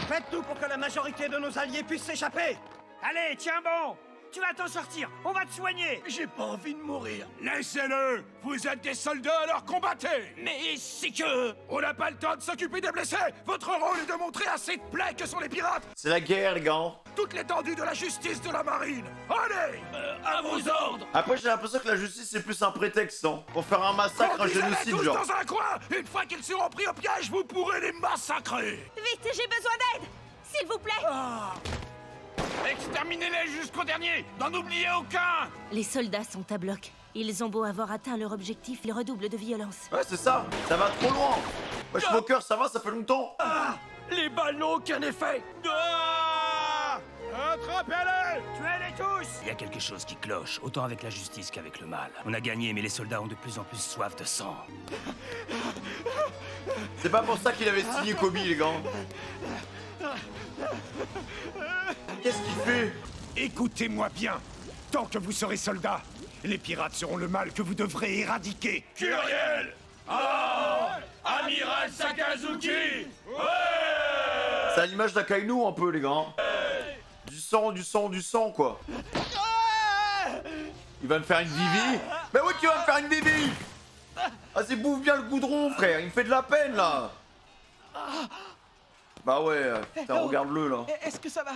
Faites tout pour que la majorité de nos alliés puissent s'échapper! Allez, tiens bon! Tu vas t'en sortir. On va te soigner. J'ai pas envie de mourir. Laissez-le! Vous êtes des soldats, alors combattez! Mais c'est que... On n'a pas le temps de s'occuper des blessés! Votre rôle est de montrer à cette plaie que sont les pirates! C'est la guerre, les gars. Toute l'étendue de la justice de la marine! Allez! à vos ordres! Après, j'ai l'impression que la justice, c'est plus un prétexte, hein. Pour faire un massacre, un Conduisez-les génocide, tous genre. dans un coin! Une fois qu'ils seront pris au piège, vous pourrez les massacrer! Vite, j'ai besoin d'aide! S'il vous plaît! Exterminez-les jusqu'au dernier! N'en oubliez aucun! Les soldats sont à bloc. Ils ont beau avoir atteint leur objectif, ils redoublent de violence. Ouais, c'est ça. Ça va trop loin. Wesh, mon cœur, ça va, ça fait longtemps. Les balles n'ont aucun effet. Attrapez-les! Tuez-les tous! Il y a quelque chose qui cloche, autant avec la justice qu'avec le mal. On a gagné, mais les soldats ont de plus en plus soif de sang. C'est pas pour ça qu'il avait signé Kobe, les gars. Qu'est-ce qu'il fait? Écoutez-moi bien. Tant que vous serez soldats, les pirates seront le mal que vous devrez éradiquer. Curiel! Ah! Amiral Sakazuki! C'est à l'image d'Akainu, un peu, les gars. Du sang, du sang, du sang, quoi. Il va me faire une Vivi. Mais oui, tu vas me faire une Vivi. Vas-y, bouffe bien le goudron, frère. Il me fait de la peine, là. Bah ouais, putain, regarde-le, là. Est-ce que ça va?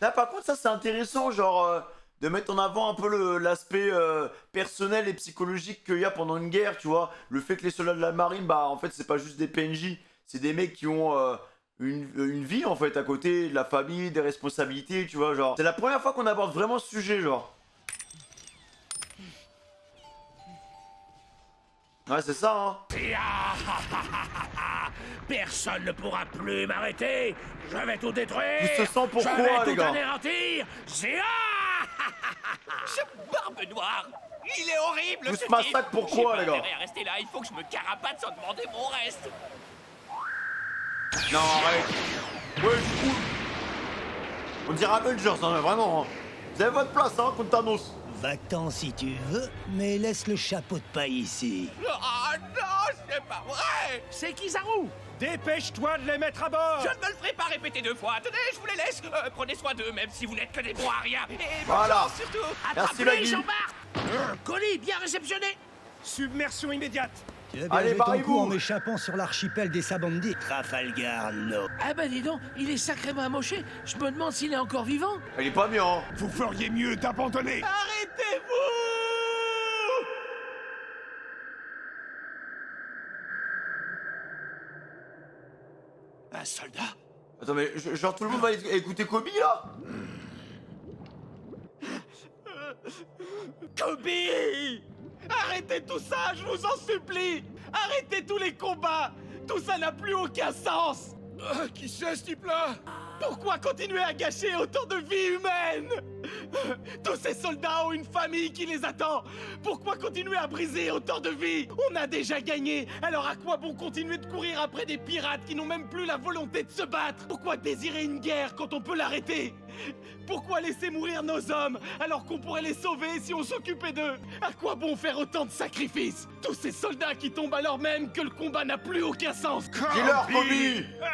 Là, par contre, ça, c'est intéressant, genre, de mettre en avant un peu l'aspect personnel et psychologique qu'il y a pendant une guerre, tu vois. Le fait que les soldats de la marine, bah, en fait, c'est pas juste des PNJ, c'est des mecs qui ont une vie, en fait, à côté de la famille, des responsabilités, tu vois, genre. C'est la première fois qu'on aborde vraiment ce sujet, genre. Ouais, c'est ça, hein. Personne ne pourra plus m'arrêter. Je vais tout détruire. Il se sent pourquoi, Je vais les tout gars? anéantir. Ce barbe noire, il est horrible. Vous ce se massacre type. pourquoi, les J'ai gars? pas intérêt à rester là, il faut que je me carapate sans demander mon reste. Non, arrête. Ouais, je suis cool. On dirait Avengers, hein, vraiment. Hein. Vous avez votre place, hein, contre Thanos. Va-t'en si tu veux, mais laisse le chapeau de paille ici. Ah non, c'est pas vrai. C'est Kizaru! Dépêche-toi de les mettre à bord! Je ne me le ferai pas répéter 2 fois. Tenez, je vous les laisse. Prenez soin d'eux, même si vous n'êtes que des bons à rien. Et bonne Voilà. chance, surtout. Merci, Maggie. Jean-Bart. Colis bien réceptionné! Submersion immédiate! Tu as bien Allez, joué ton coup barrez-vous. en m'échappant sur l'archipel des Sabandis. Trafalgar, non. Ah bah dis donc, il est sacrément amoché. Je me demande s'il est encore vivant. Il est pas bien, hein. Vous feriez mieux d'abandonner. Arrêtez-vous! Un soldat? Attends, mais genre tout le monde va écouter Kobe, là? Kobe! Arrêtez tout ça, je vous en supplie! Arrêtez tous les combats! Tout ça n'a plus aucun sens! Qui c'est ce type-là? Pourquoi continuer à gâcher autant de vies humaines? Tous ces soldats ont une famille qui les attend. Pourquoi continuer à briser autant de vies? On a déjà gagné, alors à quoi bon continuer de courir après des pirates qui n'ont même plus la volonté de se battre? Pourquoi désirer une guerre quand on peut l'arrêter? Pourquoi laisser mourir nos hommes alors qu'on pourrait les sauver si on s'occupait d'eux? À quoi bon faire autant de sacrifices? Tous ces soldats qui tombent alors même que le combat n'a plus aucun sens. Dis-leur, Kobe!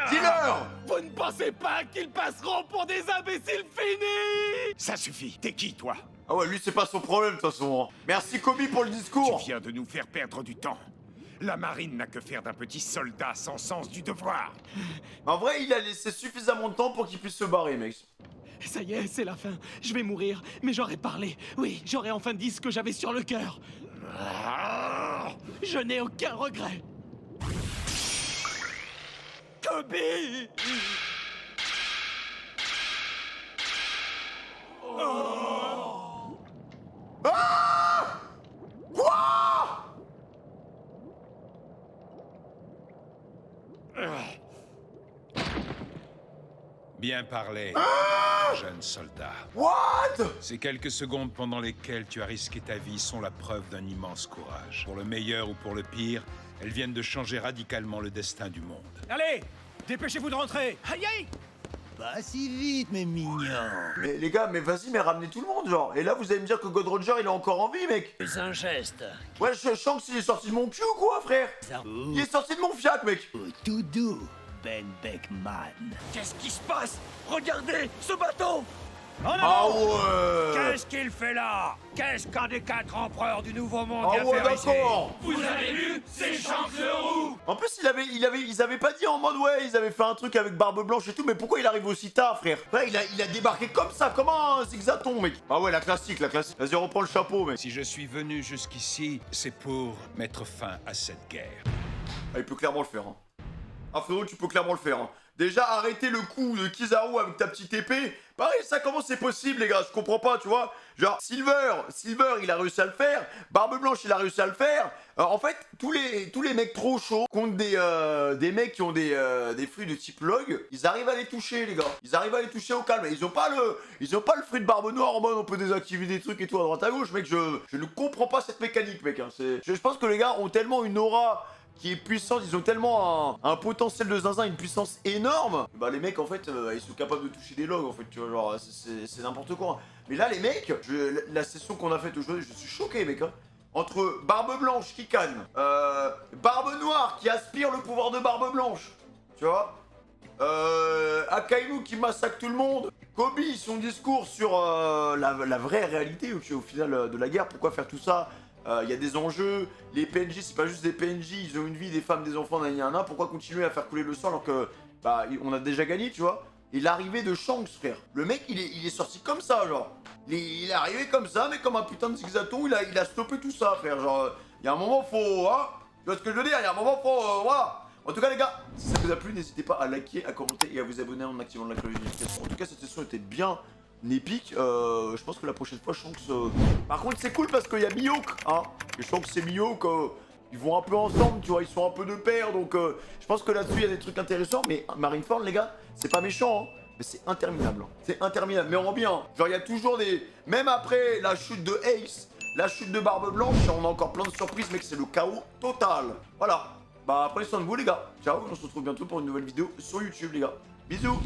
Dis-leur! Vous ne pensez pas qu'ils passeront pour des imbéciles finis? Ça suffit. T'es qui, toi? Ah ouais, lui, c'est pas son problème, de toute façon. Hein. Merci, Kobe, pour le discours. Tu viens de nous faire perdre du temps. La marine n'a que faire d'un petit soldat sans sens du devoir. En vrai, il a laissé suffisamment de temps pour qu'il puisse se barrer, mec. Ça y est, c'est la fin. Je vais mourir, mais j'aurais parlé. Oui, j'aurais enfin dit ce que j'avais sur le cœur. Je n'ai aucun regret. Kobe! Ah! Quoi? Bien parlé, jeune soldat. What? Ces quelques secondes pendant lesquelles tu as risqué ta vie sont la preuve d'un immense courage. Pour le meilleur ou pour le pire, elles viennent de changer radicalement le destin du monde. Allez! Dépêchez-vous de rentrer! Aïe aïe! Pas si vite, mes mignons. Mais les gars, mais vas-y, mais ramenez tout le monde, genre. Et là, vous allez me dire que God Roger, il est encore en vie, mec. C'est un geste. Ouais, Shanks, il est sorti de mon cul ou quoi, frère? Il est sorti de mon fiac, mec. Tout doux, Ben Beckman. Qu'est-ce qui se passe? Regardez, ce bateau! Ah ouais. Qu'est-ce qu'il fait là? Qu'est-ce qu'un des 4 empereurs du Nouveau Monde Ah vient ouais, faire ici? d'accord. Vous avez vu? C'est Shanks le roux! En plus, ils avaient pas dit en mode ouais, ils avaient fait un truc avec Barbe Blanche et tout, mais pourquoi il arrive aussi tard, frère? Ouais, il a débarqué comme ça, comme un zigzaton, mec. Ah ouais, la classique, la classique. Vas-y, reprends le chapeau, mec. Si je suis venu jusqu'ici, c'est pour mettre fin à cette guerre. Ah, il peut clairement le faire, hein. Ah, frérot, tu peux clairement le faire, hein. Déjà, arrêter le coup de Kizaru avec ta petite épée. Pareil, ça, comment c'est possible, les gars? Je comprends pas, tu vois. Genre, Silver, il a réussi à le faire. Barbe Blanche, il a réussi à le faire. En fait, tous les mecs trop chauds contre des mecs qui ont des fruits de type log, ils arrivent à les toucher, les gars. Ils arrivent à les toucher au calme. Ils ont pas le fruit de Barbe Noire en mode on peut désactiver des trucs et tout à droite à gauche, mec. Je ne comprends pas cette mécanique, mec. Hein. Je pense que les gars ont tellement une aura qui est puissante, ils ont tellement un potentiel de zinzin, une puissance énorme. Bah les mecs en fait, ils sont capables de toucher des logs en fait, tu vois, genre c'est n'importe quoi. Mais là les mecs, la session qu'on a faite aujourd'hui, je suis choqué mec. Hein. Entre Barbe Blanche qui canne, Barbe Noire qui aspire le pouvoir de Barbe Blanche, tu vois, Akainu qui massacre tout le monde, Kobe son discours sur la vraie réalité au final de la guerre, pourquoi faire tout ça. Il y a des enjeux, les PNJ c'est pas juste des PNJ, ils ont une vie, des femmes, des enfants, nanana, pourquoi continuer à faire couler le sang alors que bah on a déjà gagné, tu vois. Et l'arrivée de Shanks, frère, le mec il est sorti comme ça, genre. Il est arrivé comme ça, mais comme un putain de zigzaton, il a stoppé tout ça, frère. Genre, il y a un moment faut, hein, tu vois ce que je veux dire, il y a un moment faut, voilà. En tout cas les gars, si ça vous a plu, n'hésitez pas à liker, à commenter et à vous abonner en activant la cloche de notification. En tout cas cette session était bien épique, je pense que la prochaine fois Shanks... Par contre c'est cool parce qu'il y a Mihawk, hein. Et Shanks et Mihawk, ils vont un peu ensemble, tu vois, ils sont un peu de pair, donc je pense que là-dessus il y a des trucs intéressants, mais Marineford les gars, c'est pas méchant, hein. Mais c'est interminable, hein. C'est interminable, mais on rend bien, hein. Genre il y a toujours des... Même après la chute de Ace, la chute de Barbe Blanche, on a encore plein de surprises, mec, c'est le chaos total. Voilà, bah prenez soin de vous les gars, ciao, on se retrouve bientôt pour une nouvelle vidéo sur YouTube les gars. Bisous.